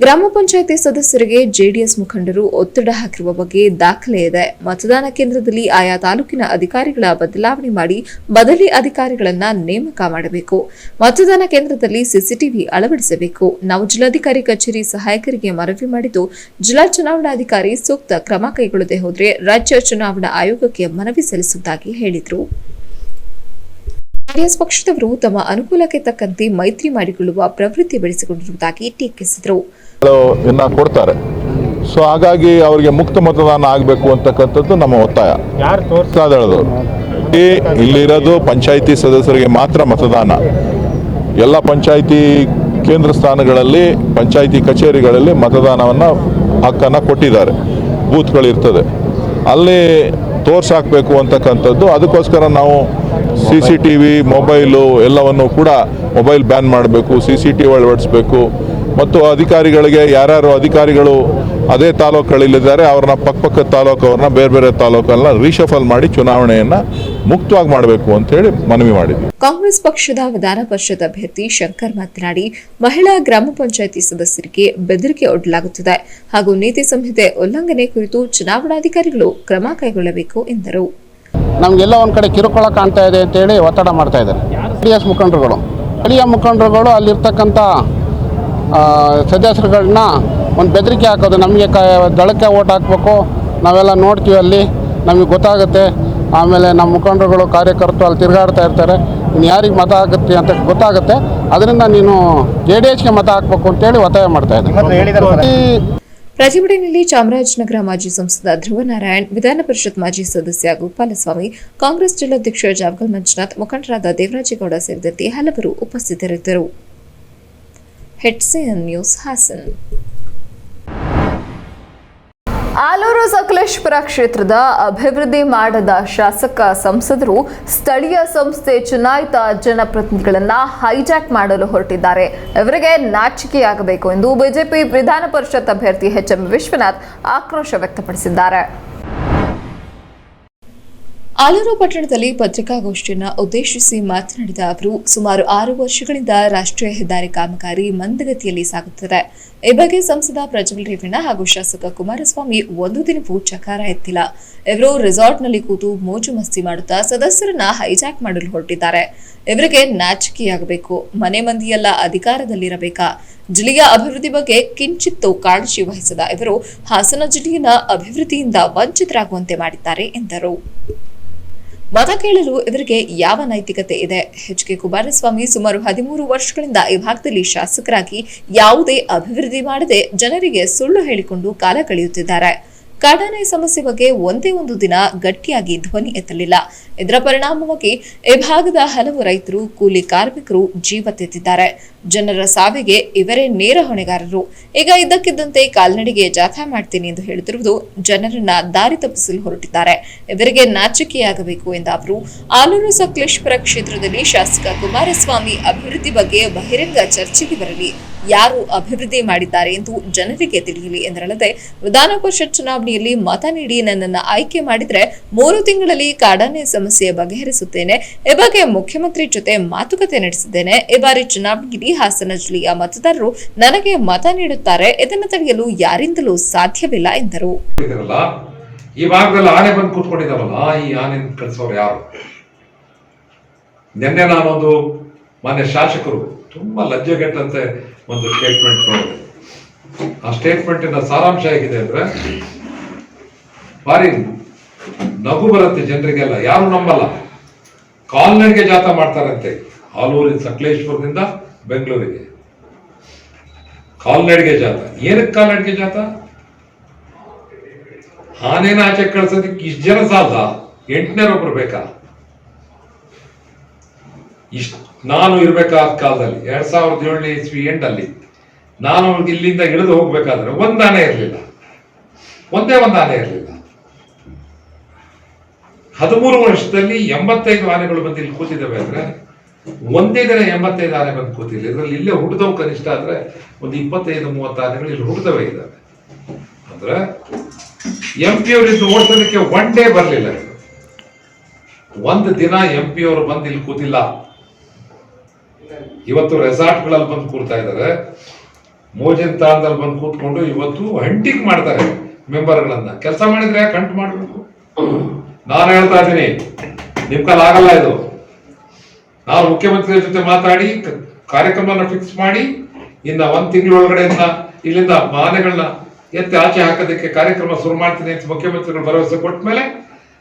ಗ್ರಾಮ ಪಂಚಾಯಿತಿ ಸದಸ್ಯರಿಗೆ ಜೆಡಿಎಸ್ ಮುಖಂಡರು ಒತ್ತಡ ಹಾಕಿರುವ ಬಗ್ಗೆ ದಾಖಲೆ ಇದೆ. ಮತದಾನ ಕೇಂದ್ರದಲ್ಲಿ ಆಯಾ ತಾಲೂಕಿನ ಅಧಿಕಾರಿಗಳ ಬದಲಾವಣೆ ಮಾಡಿ ಬದಲಿ ಅಧಿಕಾರಿಗಳನ್ನ ನೇಮಕ ಮಾಡಬೇಕು. ಮತದಾನ ಕೇಂದ್ರದಲ್ಲಿ ಸಿಸಿಟಿವಿ ಅಳವಡಿಸಬೇಕು. ನಾವು ಜಿಲ್ಲಾಧಿಕಾರಿ ಕಚೇರಿ ಸಹಾಯಕರಿಗೆ ಮನವಿ ಮಾಡಿದ್ದು, ಜಿಲ್ಲಾ ಚುನಾವಣಾಧಿಕಾರಿ ಸೂಕ್ತ ಕ್ರಮ ಕೈಗೊಳ್ಳದೆ ಹೋದರೆ ರಾಜ್ಯ ಚುನಾವಣಾ ಆಯೋಗಕ್ಕೆ ಮನವಿ ಸಲ್ಲಿಸುವುದಾಗಿ ಹೇಳಿದರು. ಜೆಡಿಎಸ್ ಪಕ್ಷದವರು ತಮ್ಮ ಅನುಕೂಲಕ್ಕೆ ತಕ್ಕಂತೆ ಮೈತ್ರಿ ಮಾಡಿಕೊಳ್ಳುವ ಪ್ರವೃತ್ತಿ ಬೆಳೆಸಿಕೊಂಡಿರುವುದಾಗಿ ಟೀಕಿಸಿದರು. ಕೊಡ್ತಾರೆ. ಸೊ ಹಾಗಾಗಿ ಅವರಿಗೆ ಮುಕ್ತ ಮತದಾನ ಆಗಬೇಕು ಅಂತಕ್ಕಂಥದ್ದು ನಮ್ಮ ಒತ್ತಾಯ. ಇಲ್ಲಿರೋದು ಪಂಚಾಯಿತಿ ಸದಸ್ಯರಿಗೆ ಮಾತ್ರ ಮತದಾನ. ಎಲ್ಲ ಪಂಚಾಯಿತಿ ಕೇಂದ್ರ ಸ್ಥಾನಗಳಲ್ಲಿ ಪಂಚಾಯಿತಿ ಕಚೇರಿಗಳಲ್ಲಿ ಮತದಾನವನ್ನು ಹಕ್ಕನ್ನು ಕೊಟ್ಟಿದ್ದಾರೆ. ಬೂತ್ಗಳಿರ್ತದೆ, ಅಲ್ಲಿ ತೋರ್ಸಾಕಬೇಕು ಅಂತಕ್ಕಂಥದ್ದು. ಅದಕ್ಕೋಸ್ಕರ ನಾವು CCTV ಮೊಬೈಲು ಎಲ್ಲವನ್ನು ಕೂಡ ಮೊಬೈಲ್ ಬ್ಯಾನ್ ಮಾಡಬೇಕು, CCTV ಅಳವಡಿಸಬೇಕು. ಮತ್ತು ಅಧಿಕಾರಿಗಳಿಗೆ ಯಾರ್ಯಾರು ಅಧಿಕಾರಿಗಳು ಅದೇ ತಾಲೂಕುಗಳಲ್ಲಿದ್ದಾರೆ ಅವ್ರನ್ನ ಪಕ್ಕಪಕ್ಕದ ತಾಲೂಕು ಅವ್ರನ್ನ ಬೇರೆ ಬೇರೆ ತಾಲೂಕನ್ನ ರೀಶಫಲ್ ಮಾಡಿ ಚುನಾವಣೆಯನ್ನು ಮುಕ್ತವಾಗಿ ಮಾಡಬೇಕು ಅಂತೇಳಿ ಮನವಿ ಮಾಡಿದ್ವಿ. ಕಾಂಗ್ರೆಸ್ ಪಕ್ಷದ ವಿಧಾನ ಪರಿಷತ್ ಅಭ್ಯರ್ಥಿ ಶಂಕರ್ ಮಾತನಾಡಿ, ಮಹಿಳಾ ಗ್ರಾಮ ಪಂಚಾಯಿತಿ ಸದಸ್ಯರಿಗೆ ಬೆದರಿಕೆ ಒಡ್ಡಲಾಗುತ್ತಿದೆ ಹಾಗೂ ನೀತಿ ಸಂಹಿತೆ ಉಲ್ಲಂಘನೆ ಕುರಿತು ಚುನಾವಣಾಧಿಕಾರಿಗಳು ಕ್ರಮ ಕೈಗೊಳ್ಳಬೇಕು ಎಂದರು. ನಮಗೆಲ್ಲ ಒಂದು ಕಡೆ ಕಿರುಕುಳ ಕಾಣ್ತಾ ಇದೆ ಅಂತೇಳಿ ಒತ್ತಡ ಮಾಡ್ತಾ ಇದ್ದಾರೆ ಜೆಡಿಎಸ್ ಮುಖಂಡರುಗಳು. ಸ್ಥಳೀಯ ಮುಖಂಡರುಗಳು ಅಲ್ಲಿರ್ತಕ್ಕಂಥ ಸದಸ್ಯರುಗಳನ್ನ ಒಂದು ಬೆದರಿಕೆ ಹಾಕೋದು, ನಮಗೆ ದಳಕ್ಕೆ ಓಟ್ ಹಾಕಬೇಕು, ನಾವೆಲ್ಲ ನೋಡ್ತೀವಿ, ಅಲ್ಲಿ ನಮಗೆ ಗೊತ್ತಾಗುತ್ತೆ. ಆಮೇಲೆ ನಮ್ಮ ಮುಖಂಡರುಗಳು ಕಾರ್ಯಕರ್ತರು ಅಲ್ಲಿ ತಿರುಗಾಡ್ತಾ ಇರ್ತಾರೆ, ಇನ್ನು ಯಾರಿಗೆ ಮತ ಆಗುತ್ತೆ ಅಂತ ಗೊತ್ತಾಗುತ್ತೆ, ಅದರಿಂದ ನೀನು JDSಗೆ ಮತ ಹಾಕಬೇಕು ಅಂತೇಳಿ ಒತ್ತಾಯ ಮಾಡ್ತಾ ಇದ್ದಾರೆ. ಪ್ರತಿಭಟನೆಯಲ್ಲಿ ಚಾಮರಾಜನಗರ ಮಾಜಿ ಸಂಸದ ಧ್ರುವನಾರಾಯಣ್, ವಿಧಾನ ಪರಿಷತ್ ಮಾಜಿ ಸದಸ್ಯ ಗೋಪಾಲಸ್ವಾಮಿ, ಕಾಂಗ್ರೆಸ್ ಜಿಲ್ಲಾಧ್ಯಕ್ಷ ಜಾವಗಲ್ ಮಂಜುನಾಥ್, ಮುಖಂಡರಾದ ದೇವರಾಜೇಗೌಡ ಸೇರಿದಂತೆ ಹಲವರು ಉಪಸ್ಥಿತರಿದ್ದರು. HCN news Hassan. ಆಲೂರು ಸಕಲೇಶಪುರ ಕ್ಷೇತ್ರದ ಅಭಿವೃದ್ಧಿ ಮಾಡದ ಶಾಸಕ ಸಂಸದರು ಸ್ಥಳೀಯ ಸಂಸ್ಥೆ ಚುನಾಯಿತ ಜನಪ್ರತಿನಿಧಿಗಳನ್ನ ಹೈಜಾಕ್ ಮಾಡಲು ಹೊರಟಿದ್ದಾರೆ. ಇವರಿಗೆ ನಾಚಿಕೆಯಾಗಬೇಕು ಎಂದು ಬಿಜೆಪಿ ವಿಧಾನ ಪರಿಷತ್ ಅಭ್ಯರ್ಥಿ ಎಚ್.ಎಂ. ವಿಶ್ವನಾಥ್ ಆಕ್ರೋಶ ವ್ಯಕ್ತಪಡಿಸಿದ್ದಾರೆ. ಆಲೂರು ಪಟ್ಟಣದಲ್ಲಿ ಪತ್ರಿಕಾಗೋಷ್ಠಿಯನ್ನು ಉದ್ದೇಶಿಸಿ ಮಾತನಾಡಿದ ಅವರು, ಸುಮಾರು 6 ವರ್ಷಗಳಿಂದ ರಾಷ್ಟ್ರೀಯ ಹೆದ್ದಾರಿ ಕಾಮಗಾರಿ ಮಂದಗತಿಯಲ್ಲಿ ಸಾಗುತ್ತಿದೆ. ಈ ಬಗ್ಗೆ ಸಂಸದ ಪ್ರಜ್ವಲ್ ರೇವಣ್ಣ ಹಾಗೂ ಶಾಸಕ ಕುಮಾರಸ್ವಾಮಿ ಒಂದು ದಿನವೂ ಚಕಾರ ಎತ್ತಿಲ್ಲ. ಇವರು ರೆಸಾರ್ಟ್ನಲ್ಲಿ ಕೂತು ಮೋಜು ಮಸ್ತಿ ಮಾಡುತ್ತಾ ಸದಸ್ಯರನ್ನ ಹೈಜಾಕ್ ಮಾಡಲು ಹೊರಟಿದ್ದಾರೆ. ಇವರಿಗೆ ನಾಚಿಕೆಯಾಗಬೇಕು. ಮನೆ ಮಂದಿಯೆಲ್ಲ ಅಧಿಕಾರದಲ್ಲಿರಬೇಕಾ? ಜಿಲ್ಲೆಯ ಅಭಿವೃದ್ಧಿ ಬಗ್ಗೆ ಕಿಂಚಿತ್ತೂ ಕಾಳಜಿ ವಹಿಸದ ಇವರು ಹಾಸನ ಜಿಲ್ಲೆಯ ಅಭಿವೃದ್ಧಿಯಿಂದ ವಂಚಿತರಾಗುವಂತೆ ಮಾಡಿದ್ದಾರೆ ಎಂದರು. ಮತ ಕೇಳಲು ಇವರಿಗೆ ಯಾವ ನೈತಿಕತೆ ಇದೆ? ಎಚ್.ಕೆ. ಕುಮಾರಸ್ವಾಮಿ ಸುಮಾರು 13 ವರ್ಷಗಳಿಂದ ಈ ಭಾಗದಲ್ಲಿ ಶಾಸಕರಾಗಿ ಯಾವುದೇ ಅಭಿವೃದ್ಧಿ ಮಾಡದೆ ಜನರಿಗೆ ಸುಳ್ಳು ಹೇಳಿಕೊಂಡು ಕಾಲ ಕಳೆಯುತ್ತಿದ್ದಾರೆ. ಕಾಡಾನೆ ಸಮಸ್ಯೆ ಬಗ್ಗೆ ಒಂದೇ ಒಂದು ದಿನ ಗಟ್ಟಿಯಾಗಿ ಧ್ವನಿ ಎತ್ತಲಿಲ್ಲ. ಇದರ ಪರಿಣಾಮವಾಗಿ ಈ ಭಾಗದ ಹಲವು ರೈತರು, ಕೂಲಿ ಕಾರ್ಮಿಕರು ಜೀವ ತೆತ್ತಿದ್ದಾರೆ. ಜನರ ಸಾವಿಗೆ ಇವರೇ ನೇರ ಹೊಣೆಗಾರರು. ಈಗ ಇದ್ದಕ್ಕಿದ್ದಂತೆ ಕಾಲ್ನಡಿಗೆ ಜಾಥಾ ಮಾಡ್ತೀನಿ ಎಂದು ಹೇಳುತ್ತಿರುವುದು ಜನರನ್ನ ದಾರಿ ತಪ್ಪಿಸಲು ಹೊರಟಿದ್ದಾರೆ. ಇವರಿಗೆ ನಾಚಿಕೆಯಾಗಬೇಕು ಎಂದ ಅವರು, ಆಲೂರು ಸಕಲೇಶಪುರ ಕ್ಷೇತ್ರದಲ್ಲಿ ಶಾಸಕ ಕುಮಾರಸ್ವಾಮಿ ಅಭಿವೃದ್ಧಿ ಬಗ್ಗೆ ಬಹಿರಂಗ ಚರ್ಚೆಗೆ ಬರಲಿ. ಯಾರು ಅಭಿವೃದ್ಧಿ ಮಾಡಿದ್ದಾರೆ ಎಂದು ಜನರಿಗೆ ತಿಳಿಯಲಿ ಎಂದರಲ್ಲದೆ, ವಿಧಾನ ಪರಿಷತ್ ಚುನಾವಣೆಯಲ್ಲಿ ಮತ ನೀಡಿ ನನ್ನನ್ನು ಆಯ್ಕೆ ಮಾಡಿದ್ರೆ 3 ತಿಂಗಳಲ್ಲಿ ಕಾಡಾನೆ ಸಮಸ್ಯೆ ಬಗೆಹರಿಸುತ್ತೇನೆ. ಈ ಬಗ್ಗೆ ಮುಖ್ಯಮಂತ್ರಿ ಜೊತೆ ಮಾತುಕತೆ ನಡೆಸಿದ್ದೇನೆ. ಈ ಬಾರಿ ಚುನಾವಣೆಯಲ್ಲಿ ಹಾಸನ ಜಿಲ್ಲೆಯ ಮತದಾರರು ನನಗೆ ಮತ ನೀಡುತ್ತಾರೆ. ಇದನ್ನು ತಡೆಯಲು ಯಾರಿಂದಲೂ ಸಾಧ್ಯವಿಲ್ಲ ಎಂದರು. ಈ ಭಾಗದಲ್ಲಿ ಆನೆ ಬಂದು ಕೂತ್ಕೊಂಡಿದ್ದಾವಲ್ಲ, ಈ ಆನೆ ಕಳಿಸೋರು ಯಾರು? ನಿನ್ನೆ ನಾನೊಂದು ಮಾನ್ಯ ಶಾಸಕರು ತುಂಬಾ ಲಜ್ಜೆಗೆಟ್ಟಂತೆ ಒಂದು ಸ್ಟೇಟ್ಮೆಂಟ್ ನೋಡಿದೆ. ಆ ಸ್ಟೇಟ್ಮೆಂಟಿನ ಸಾರಾಂಶ ಹೇಗಿದೆ ಅಂದ್ರೆ, ಭಾರಿ ನಗು ಬರುತ್ತೆ ಜನರಿಗೆಲ್ಲ, ಯಾರು ನಂಬಲ್ಲ. ಕಾಲ್ನಡಿಗೆ ಜಾಥಾ ಮಾಡ್ತಾರಂತೆ ಆಲೂರಿನ ಸಕಲೇಶಪುರದಿಂದ ಬೆಂಗಳೂರಿಗೆ ಕಾಲ್ನಡಿಗೆ ಜಾಥಾ. ಏನಕ್ಕೆ ಕಾಲ್ನಡಿಗೆ ಜಾಥಾ? ಆನೆನ ಆಚೆ ಕಳ್ಸೋದಕ್ಕೆ ಇಷ್ಟು ಜನ ಸಾಲದ? 8ನೇರೊಬ್ರು ಬೇಕಾ? ನಾನು ಇರ್ಬೇಕಾದ ಕಾಲದಲ್ಲಿ 2007ನೇ ಇಸ್ವಿ ಎಂಡಲ್ಲಿ ನಾನು ಇಲ್ಲಿಂದ ಇಳಿದು ಹೋಗ್ಬೇಕಾದ್ರೆ ಒಂದ್ ಆನೆ ಇರಲಿಲ್ಲ, ಒಂದೇ ಒಂದು ಆನೆ ಇರಲಿಲ್ಲ. 13 ವರ್ಷದಲ್ಲಿ 85 ಆನೆಗಳು ಬಂದು ಇಲ್ಲಿ ಕೂತಿದ್ದಾವೆ ಅಂದ್ರೆ ಒಂದೇ ದಿನ 85 ಆನೆ ಬಂದು ಕೂತಿಲ್ಲ. ಇದರಲ್ಲಿ ಇಲ್ಲೇ ಹುಟ್ಟಿದವು ಕನಿಷ್ಠ ಆದ್ರೆ ಒಂದು 25-30 ಆನೆಗಳು ಇಲ್ಲಿ ಹುಟ್ಟಿದವೇ ಇದ್ದಾವೆ. ಅಂದ್ರೆ MP ಅವರಿದ್ದು ಓಡಿಸೋದಕ್ಕೆ ಒನ್ ಡೇ ಬರಲಿಲ್ಲ. ಒಂದು ದಿನ MP ಅವರು ಬಂದು ಇಲ್ಲಿ ಕೂತಿಲ್ಲ. ಇವತ್ತು ರೆಸಾರ್ಟ್ಗಳಲ್ಲಿ ಬಂದು ಕೂರ್ತಾ ಇದ್ದಾರೆ, ಮೋಜಿನ ತಾಣದಲ್ಲಿ ಬಂದು ಕೂತ್ಕೊಂಡು ಇವತ್ತು ಹಂಟಿಂಗ್ ಮಾಡ್ತಾರೆ ಮೆಂಬರ್ಗಳನ್ನ. ಕೆಲಸ ಮಾಡಿದ್ರೆ ಯಾಕೆ ಹಂಟ್ ಮಾಡಬೇಕು? ನಾನು ಹೇಳ್ತಾ ಇದ್ದೀನಿ, ನಿಮ್ ಕಾಲ ಆಗಲ್ಲ ಇದು. ನಾವು ಮುಖ್ಯಮಂತ್ರಿ ಜೊತೆ ಮಾತಾಡಿ ಕಾರ್ಯಕ್ರಮನ ಫಿಕ್ಸ್ ಮಾಡಿ ಇನ್ನ 1 ತಿಂಗಳೊಳಗಡೆ ಇಲ್ಲಿಂದ ಆನೆಗಳನ್ನ ಎತ್ತಿ ಆಚೆ ಹಾಕೋದಕ್ಕೆ ಕಾರ್ಯಕ್ರಮ ಶುರು ಮಾಡ್ತೀನಿ ಅಂತ ಮುಖ್ಯಮಂತ್ರಿಗಳು ಭರವಸೆ ಕೊಟ್ಟ ಮೇಲೆ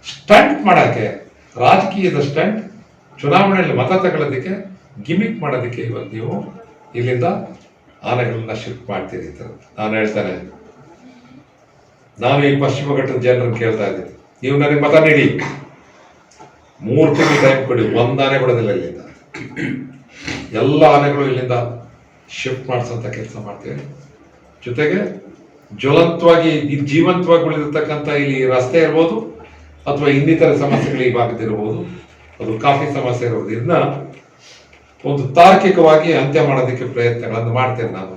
ಸ್ಟಂಟ್ ಮಾಡಕ್ಕೆ, ರಾಜಕೀಯದ ಸ್ಟಂಟ್, ಚುನಾವಣೆಯಲ್ಲಿ ಮತ ತಗೊಳ್ಳೋದಕ್ಕೆ, ಗಿಮಿಕ್ ಮಾಡೋದಕ್ಕೆ ಇವತ್ತು ನೀವು ಇಲ್ಲಿಂದ ಆನೆಗಳನ್ನ ಶಿಫ್ಟ್ ಮಾಡ್ತೀರಿ ಅಂತ ನಾನು ಹೇಳ್ತಾನೆ. ನಾನು ಈ ಪಶ್ಚಿಮ ಘಟ್ಟದ ಜನರನ್ನು ಕೇಳ್ತಾ ಇದ್ದೀನಿ, ನೀವು ನನಗೆ ಮತ ನೀಡಿ, 3 ತಿಂಗಳು ಟೈಮ್ ಕೊಡಿ, 1 ಆನೆ ಕೊಡೋದಿಲ್ಲ. ಇಲ್ಲಿಂದ ಎಲ್ಲ ಆನೆಗಳು ಇಲ್ಲಿಂದ ಶಿಫ್ಟ್ ಮಾಡಿಸೋಂಥ ಕೆಲಸ ಮಾಡ್ತೀವಿ. ಜೊತೆಗೆ ಜ್ವಲಂತವಾಗಿ ಜೀವಂತವಾಗಿ ಉಳಿದಿರ್ತಕ್ಕಂಥ ಇಲ್ಲಿ ರಸ್ತೆ ಇರ್ಬೋದು ಅಥವಾ ಇನ್ನಿತರ ಸಮಸ್ಯೆಗಳು ಈ ಭಾಗದಿರ್ಬೋದು, ಅದು ಕಾಫಿ ಸಮಸ್ಯೆ ಇರ್ಬೋದು, ಇದನ್ನ ಒಂದು ತಾರ್ಕಿಕವಾಗಿ ಅಂತ್ಯ ಮಾಡೋದಕ್ಕೆ ಪ್ರಯತ್ನಗಳನ್ನು ಮಾಡ್ತೇನೆ. ನಾನು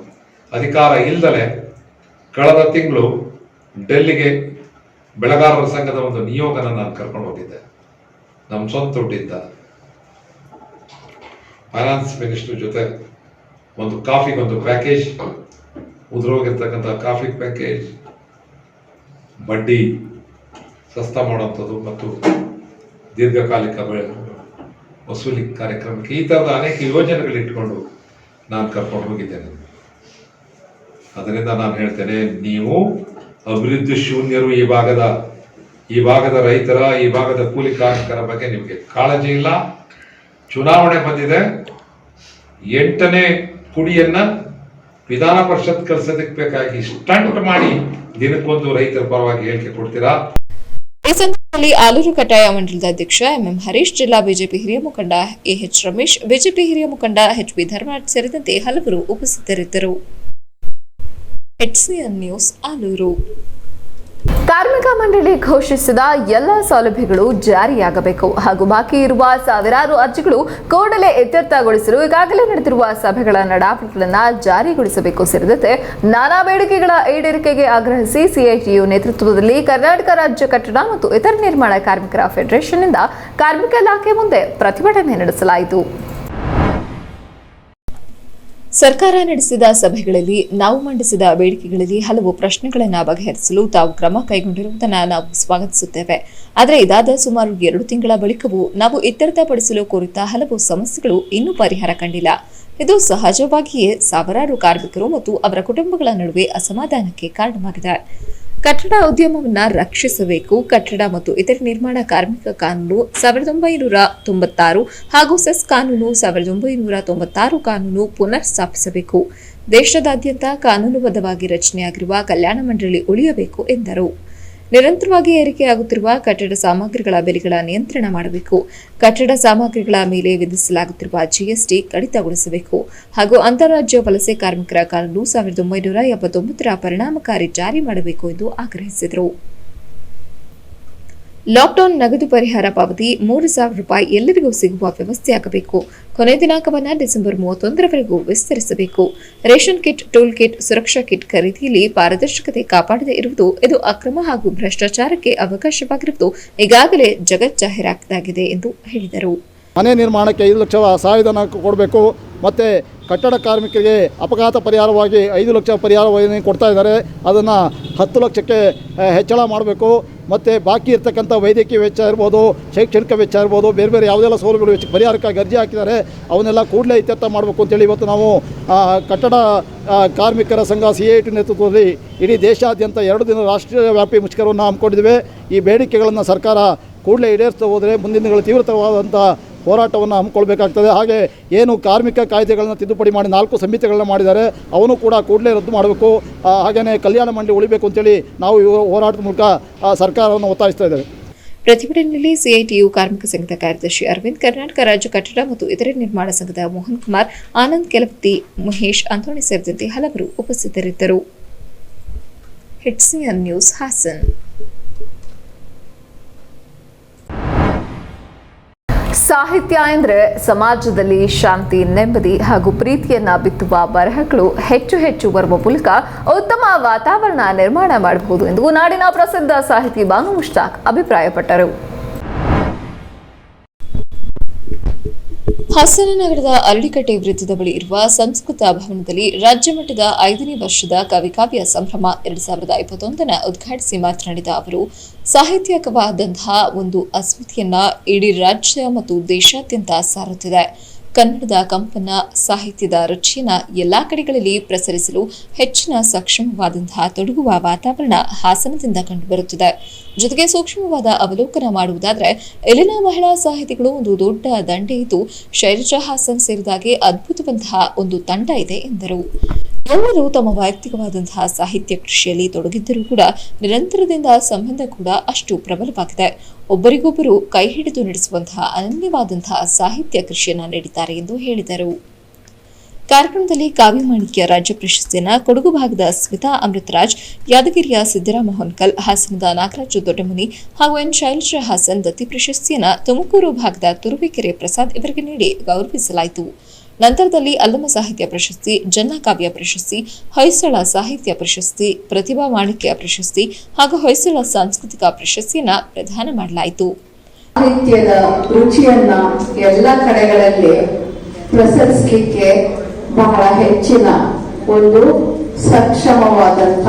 ಅಧಿಕಾರ ಇಲ್ದಲೆ ಕಳೆದ ತಿಂಗಳು ಡೆಲ್ಲಿಗೆ ಬೆಳೆಗಾರರ ಸಂಘದ ಒಂದು ನಿಯೋಗನ ನಾನು ಕರ್ಕೊಂಡು ಹೋಗಿದ್ದೆ. ನಮ್ಮ ಸ್ವಂತ ದುಡ್ಡಿದ್ದ ಫೈನಾನ್ಸ್ ಮಿನಿಸ್ಟರ್ ಜೊತೆ ಒಂದು ಕಾಫಿಗೊಂದು ಪ್ಯಾಕೇಜ್, ಉದುರೋಗಿರ್ತಕ್ಕಂಥ ಕಾಫಿ ಪ್ಯಾಕೇಜ್, ಬಡ್ಡಿ ಸಸ್ತಾ ಮಾಡುವಂಥದ್ದು ಮತ್ತು ದೀರ್ಘಕಾಲಿಕ ವಸೂಲಿ ಕಾರ್ಯಕ್ರಮಕ್ಕೆ ಈ ಥರದ ಅನೇಕ ಯೋಜನೆಗಳು ಇಟ್ಕೊಂಡು ನಾನು ಕರ್ಕೊಂಡು ಹೋಗಿದ್ದೇನೆ. ಅದರಿಂದ ನಾನು ಹೇಳ್ತೇನೆ, ನೀವು ಅಭಿವೃದ್ಧಿ ಶೂನ್ಯರು. ಈ ಭಾಗದ ರೈತರ, ಈ ಭಾಗದ ಕೂಲಿ ಕಾರ್ಮಿಕರ ಬಗ್ಗೆ ನಿಮಗೆ ಕಾಳಜಿ ಇಲ್ಲ. ಚುನಾವಣೆ ಬಂದಿದೆ, 8ನೇ ಕುಡಿಯನ್ನ ವಿಧಾನ ಪರಿಷತ್ ಕಳಿಸೋದಕ್ಕೆ ಬೇಕಾಗಿ ಸ್ಟಂಟ್ ಮಾಡಿ ದಿನಕ್ಕೊಂದು ರೈತರ ಪರವಾಗಿ ಹೇಳಿಕೆ ಕೊಡ್ತೀರಾ? ಈ ಸಂದರ್ಭದಲ್ಲಿ ಆಲೂರು ಕಟಾಯ ಮಂಡಲದ ಅಧ್ಯಕ್ಷ ಎಂಎಂ ಹರೀಶ್, ಜಿಲ್ಲಾ ಬಿಜೆಪಿ ಹಿರಿಯ ಮುಖಂಡ ಎಎಚ್ ರಮೇಶ್, ಬಿಜೆಪಿ ಹಿರಿಯ ಮುಖಂಡ ಎಚ್ಬಿ ಧರ್ಮರಾಜ್ ಸೇರಿದಂತೆ ಹಲವರು ಉಪಸ್ಥಿತರಿದ್ದರು. HCN news Alur. ಕಾರ್ಮಿಕ ಮಂಡಳಿ ಘೋಷಿಸಿದ ಎಲ್ಲ ಸೌಲಭ್ಯಗಳು ಜಾರಿಯಾಗಬೇಕು ಹಾಗೂ ಬಾಕಿ ಇರುವ ಸಾವಿರಾರು ಅರ್ಜಿಗಳು ಕೂಡಲೇ ಇತ್ಯರ್ಥಗೊಳಿಸಲು ಈಗಾಗಲೇ ನಡೆದಿರುವ ಸಭೆಗಳ ನಡಾವಳಿಗಳನ್ನು ಜಾರಿಗೊಳಿಸಬೇಕು ಸೇರಿದಂತೆ ನಾನಾ ಬೇಡಿಕೆಗಳ ಈಡೇರಿಕೆಗೆ ಆಗ್ರಹಿಸಿ ಸಿಐಟಿಯು ನೇತೃತ್ವದಲ್ಲಿ ಕರ್ನಾಟಕ ರಾಜ್ಯ ಕಟ್ಟಡ ಮತ್ತು ಇತರ ನಿರ್ಮಾಣ ಕಾರ್ಮಿಕರ ಫೆಡರೇಷನ್ನಿಂದ ಕಾರ್ಮಿಕ ಇಲಾಖೆ ಮುಂದೆ ಪ್ರತಿಭಟನೆ ನಡೆಸಲಾಯಿತು. ಸರ್ಕಾರ ನಡೆಸಿದ ಸಭೆಗಳಲ್ಲಿ ನಾವು ಮಂಡಿಸಿದ ಬೇಡಿಕೆಗಳಲ್ಲಿ ಹಲವು ಪ್ರಶ್ನೆಗಳನ್ನು ಬಗೆಹರಿಸಲು ತಾವು ಕ್ರಮ ಕೈಗೊಂಡಿರುವುದನ್ನು ನಾವು ಸ್ವಾಗತಿಸುತ್ತೇವೆ. ಆದರೆ ಇದಾದ ಸುಮಾರು 2 ತಿಂಗಳ ಬಳಿಕವೂ ನಾವು ಇತ್ಯರ್ಥಪಡಿಸಲು ಕೋರಿದ್ದ ಹಲವು ಸಮಸ್ಯೆಗಳು ಇನ್ನೂ ಪರಿಹಾರ ಕಂಡಿಲ್ಲ. ಇದು ಸಹಜವಾಗಿಯೇ ಸಾವಿರಾರು ಕಾರ್ಮಿಕರು ಮತ್ತು ಅವರ ಕುಟುಂಬಗಳ ನಡುವೆ ಅಸಮಾಧಾನಕ್ಕೆ ಕಾರಣವಾಗಿದೆ. ಕಟ್ಟಡ ಉದ್ಯಮವನ್ನು ರಕ್ಷಿಸಬೇಕು. ಕಟ್ಟಡ ಮತ್ತು ಇತರ ನಿರ್ಮಾಣ ಕಾರ್ಮಿಕ ಕಾನೂನು 1996 ಹಾಗೂ ಸೆಸ್ ಕಾನೂನು 1996 ಕಾನೂನು ಪುನರ್ ಸ್ಥಾಪಿಸಬೇಕು. ದೇಶದಾದ್ಯಂತ ಕಾನೂನುಬದ್ಧವಾಗಿ ರಚನೆಯಾಗಿರುವ ಕಲ್ಯಾಣ ಮಂಡಳಿ ಉಳಿಯಬೇಕು ಎಂದರು. ನಿರಂತರವಾಗಿ ಏರಿಕೆಯಾಗುತ್ತಿರುವ ಕಟ್ಟಡ ಸಾಮಗ್ರಿಗಳ ಬೆಲೆಗಳ ನಿಯಂತ್ರಣ ಮಾಡಬೇಕು. ಕಟ್ಟಡ ಸಾಮಗ್ರಿಗಳ ಮೇಲೆ ವಿಧಿಸಲಾಗುತ್ತಿರುವ ಜಿಎಸ್ಟಿ ಕಡಿತಗೊಳಿಸಬೇಕು ಹಾಗೂ ಅಂತಾರಾಜ್ಯ ವಲಸೆ ಕಾರ್ಮಿಕರ ಕಾನೂನು 1979 ಪರಿಣಾಮಕಾರಿ ಜಾರಿ ಮಾಡಬೇಕು ಎಂದು ಆಗ್ರಹಿಸಿದರು. ಲಾಕ್ಡೌನ್ ನಗದು ಪರಿಹಾರ ಪಾವತಿ 3,000 ರೂಪಾಯಿ ಎಲ್ಲರಿಗೂ ಸಿಗುವ ವ್ಯವಸ್ಥೆಯಾಗಬೇಕು. ಕೊನೆ ದಿನಾಂಕವನ್ನು ಡಿಸೆಂಬರ್ 31ರವರೆಗೂ ವಿಸ್ತರಿಸಬೇಕು. ರೇಷನ್ ಕಿಟ್, ಟೂಲ್ ಕಿಟ್, ಸುರಕ್ಷಾ ಕಿಟ್ ಖರೀದಿಯಲ್ಲಿ ಪಾರದರ್ಶಕತೆ ಕಾಪಾಡದೇ ಇರುವುದು ಇದು ಅಕ್ರಮ ಹಾಗೂ ಭ್ರಷ್ಟಾಚಾರಕ್ಕೆ ಅವಕಾಶವಾಗಿರುವುದು ಈಗಾಗಲೇ ಜಗಜ್ಜಾಹೀರಾಗಿದೆ ಎಂದು ಹೇಳಿದರು. ಮನೆ ನಿರ್ಮಾಣಕ್ಕೆ 5 ಲಕ್ಷ ಸಹಾಯಧನ ಕೊಡಬೇಕು. ಮತ್ತು ಕಟ್ಟಡ ಕಾರ್ಮಿಕರಿಗೆ ಅಪಘಾತ ಪರಿಹಾರವಾಗಿ 5 ಲಕ್ಷ ಪರಿಹಾರವನ್ನು ಕೊಡ್ತಾ ಇದ್ದಾರೆ. ಅದನ್ನು 10 ಲಕ್ಷಕ್ಕೆ ಹೆಚ್ಚಳ ಮಾಡಬೇಕು. ಮತ್ತು ಬಾಕಿ ಇರ್ತಕ್ಕಂಥ ವೈದ್ಯಕೀಯ ವೆಚ್ಚ ಇರ್ಬೋದು, ಶೈಕ್ಷಣಿಕ ವೆಚ್ಚ ಇರ್ಬೋದು, ಬೇರೆ ಬೇರೆ ಯಾವುದೆಲ್ಲ ಸೌಲಭ್ಯಗಳು ವೆಚ್ಚ ಪರಿಹಾರಕ್ಕಾಗಿ ಅರ್ಜಿ ಹಾಕಿದ್ದಾರೆ. ಅವನ್ನೆಲ್ಲ ಕೂಡಲೇ ಇತ್ಯರ್ಥ ಮಾಡಬೇಕು ಅಂತೇಳಿ ಇವತ್ತು ನಾವು ಕಟ್ಟಡ ಕಾರ್ಮಿಕರ ಸಂಘ CIT ನೇತೃತ್ವದಲ್ಲಿ ಇಡೀ ದೇಶಾದ್ಯಂತ 2 ದಿನ ರಾಷ್ಟ್ರೀಯ ವ್ಯಾಪಿ ಮುಷ್ಕರವನ್ನು ಹಮ್ಮಿಕೊಂಡಿದ್ದೇವೆ. ಈ ಬೇಡಿಕೆಗಳನ್ನು ಸರ್ಕಾರ ಕೂಡಲೇ ಈಡೇರಿಸ್ತಾ ಹೋದರೆ ಮುಂದಿನ ದಿನಗಳು ತೀವ್ರವಾದಂಥ ಹೋರಾಟವನ್ನು ಹಮ್ಮಿಕೊಳ್ಬೇಕಾಗ್ತದೆ. ಹಾಗೆ ಏನು ಕಾರ್ಮಿಕ ಕಾಯ್ದೆಗಳನ್ನು ತಿದ್ದುಪಡಿ ಮಾಡಿ 4 ಸಮಿತಿಗಳನ್ನ ಮಾಡಿದ್ದಾರೆ, ಅವನು ಕೂಡ ಕೂಡಲೇ ರದ್ದು ಮಾಡಬೇಕು. ಹಾಗೆಯೇ ಕಲ್ಯಾಣ ಮಂಡಳಿ ಉಳಿಬೇಕು ಅಂತೇಳಿ ನಾವು ಈ ಹೋರಾಟದ ಮೂಲಕ ಸರ್ಕಾರವನ್ನು ಒತ್ತಾಯಿಸ್ತಾ ಇದ್ದೇವೆ. ಪ್ರತಿಭಟನೆಯಲ್ಲಿ ಸಿಐಟಿಯು ಕಾರ್ಮಿಕ ಸಂಘದ ಕಾರ್ಯದರ್ಶಿ ಅರವಿಂದ್, ಕರ್ನಾಟಕ ರಾಜ್ಯ ಕಟ್ಟಡ ಮತ್ತು ಇತರೆ ನಿರ್ಮಾಣ ಸಂಘದ ಮೋಹನ್ ಕುಮಾರ್, ಆನಂದ್ ಕೆಲವತ್ತಿ, ಮಹೇಶ್, ಅಂತೋಣಿ ಸೇರಿದಂತೆ ಹಲವರು ಉಪಸ್ಥಿತರಿದ್ದರು. HCN news Hassan. ಸಾಹಿತ್ಯ ಎಂದರೆ ಸಮಾಜದಲ್ಲಿ ಶಾಂತಿ, ನೆಮ್ಮದಿ ಹಾಗೂ ಪ್ರೀತಿಯನ್ನ ಬಿತ್ತುವ ಬರಹಗಳು ಹೆಚ್ಚು ಹೆಚ್ಚು ಬರುವ ಮೂಲಕ ಉತ್ತಮ ವಾತಾವರಣ ನಿರ್ಮಾಣ ಮಾಡಬಹುದು ಎಂದು ನಾಡಿನ ಪ್ರಸಿದ್ಧ ಸಾಹಿತಿ ಬಾನು ಮುಷ್ತಾಕ್ ಅಭಿಪ್ರಾಯಪಟ್ಟರು. ಹಾಸನ ನಗರದ ಅರಳಿಕಟ್ಟೆ ವೃತ್ತದ ಬಳಿ ಇರುವ ಸಂಸ್ಕೃತ ಭವನದಲ್ಲಿ ರಾಜ್ಯ ಮಟ್ಟದ 5ನೇ ವರ್ಷದ ಕವಿಕಾವ್ಯ ಸಂಭ್ರಮ 2021 ಉದ್ಘಾಟಿಸಿ ಮಾತನಾಡಿದ ಅವರು, ಸಾಹಿತ್ಯಿಕವಾದಂತಹ ಒಂದು ಅಸ್ಮಿತೆಯನ್ನ ಇಡೀ ರಾಜ್ಯ ಮತ್ತು ದೇಶಾದ್ಯಂತ ಸಾರುತ್ತಿದೆ. ಕನ್ನಡದ ಕಂಪನ, ಸಾಹಿತ್ಯದ ರುಚಿಯನ್ನ ಎಲ್ಲಾ ಕಡೆಗಳಲ್ಲಿ ಪ್ರಸರಿಸಲು ಹೆಚ್ಚಿನ ಸಕ್ಷಮವಾದಂತಹ ತೊಡಗುವ ವಾತಾವರಣ ಹಾಸನದಿಂದ ಕಂಡುಬರುತ್ತಿದೆ. ಜೊತೆಗೆ ಸೂಕ್ಷ್ಮವಾದ ಅವಲೋಕನ ಮಾಡುವುದಾದರೆ ಇಲ್ಲಿನ ಮಹಿಳಾ ಸಾಹಿತಿಗಳು ಒಂದು ದೊಡ್ಡ ದಂಡೆ ಇದ್ದು, ಶೈಲಜಾ ಹಾಸನ್ ಸೇರಿದಾಗೆ ಅದ್ಭುತವಂತಹ ಒಂದು ತಂಡ ಇದೆ ಎಂದರು. ಎಲ್ಲರೂ ತಮ್ಮ ವೈಯಕ್ತಿಕವಾದಂತಹ ಸಾಹಿತ್ಯ ಕೃಷಿಯಲ್ಲಿ ತೊಡಗಿದ್ದರೂ ಕೂಡ ನಿರಂತರದಿಂದ ಸಂಬಂಧ ಕೂಡ ಅಷ್ಟು ಪ್ರಬಲವಾಗಿದೆ. ಒಬ್ಬರಿಗೊಬ್ಬರು ಕೈ ಹಿಡಿದು ನಡೆಸುವಂತಹ ಅನನ್ಯವಾದಂತಹ ಸಾಹಿತ್ಯ ಕೃಷಿಯನ್ನ ನೀಡಿದ್ದಾರೆ ಎಂದು ಹೇಳಿದರು. ಕಾರ್ಯಕ್ರಮದಲ್ಲಿ ಕಾವ್ಯಮಾಣಿಕ್ಯ ರಾಜ್ಯ ಪ್ರಶಸ್ತಿಯನ್ನ ಕೊಡಗು ಭಾಗದ ಸ್ಮಿತಾ ಅಮೃತರಾಜ್, ಯಾದಗಿರಿಯ ಸಿದ್ದರಾಮ ಹೊನ್ಕಲ್, ಹಾಸನದ ನಾಗರಾಜು ದೊಡ್ಡಮನಿ ಹಾಗೂ ಎನ್ ಶೈಲಜಾ ಹಾಸನ್ ದತ್ತಿ ಪ್ರಶಸ್ತಿಯನ್ನ ತುಮಕೂರು ಭಾಗದ ತುರುವೇಕೆರೆ ಪ್ರಸಾದ್ ಇವರಿಗೆ ನೀಡಿ ಗೌರವಿಸಲಾಯಿತು. ನಂತರದಲ್ಲಿ ಅಲ್ಲಮ ಸಾಹಿತ್ಯ ಪ್ರಶಸ್ತಿ, ಜನ್ನ ಕಾವ್ಯ ಪ್ರಶಸ್ತಿ, ಹೊಯ್ಸಳ ಸಾಹಿತ್ಯ ಪ್ರಶಸ್ತಿ, ಪ್ರತಿಭಾ ಮಾಣಿಕ್ಯ ಪ್ರಶಸ್ತಿ ಹಾಗೂ ಹೊಯ್ಸಳ ಸಾಂಸ್ಕೃತಿಕ ಪ್ರಶಸ್ತಿಯನ್ನ ಪ್ರದಾನ ಮಾಡಲಾಯಿತು. ಸಾಹಿತ್ಯದ ರುಚಿಯನ್ನ ಎಲ್ಲ ಕಡೆಗಳಲ್ಲಿ ಪ್ರಸರಿಸಲಿಕ್ಕೆ ಬಹಳ ಹೆಚ್ಚಿನ ಒಂದು ಸಕ್ಷಮವಾದಂಥ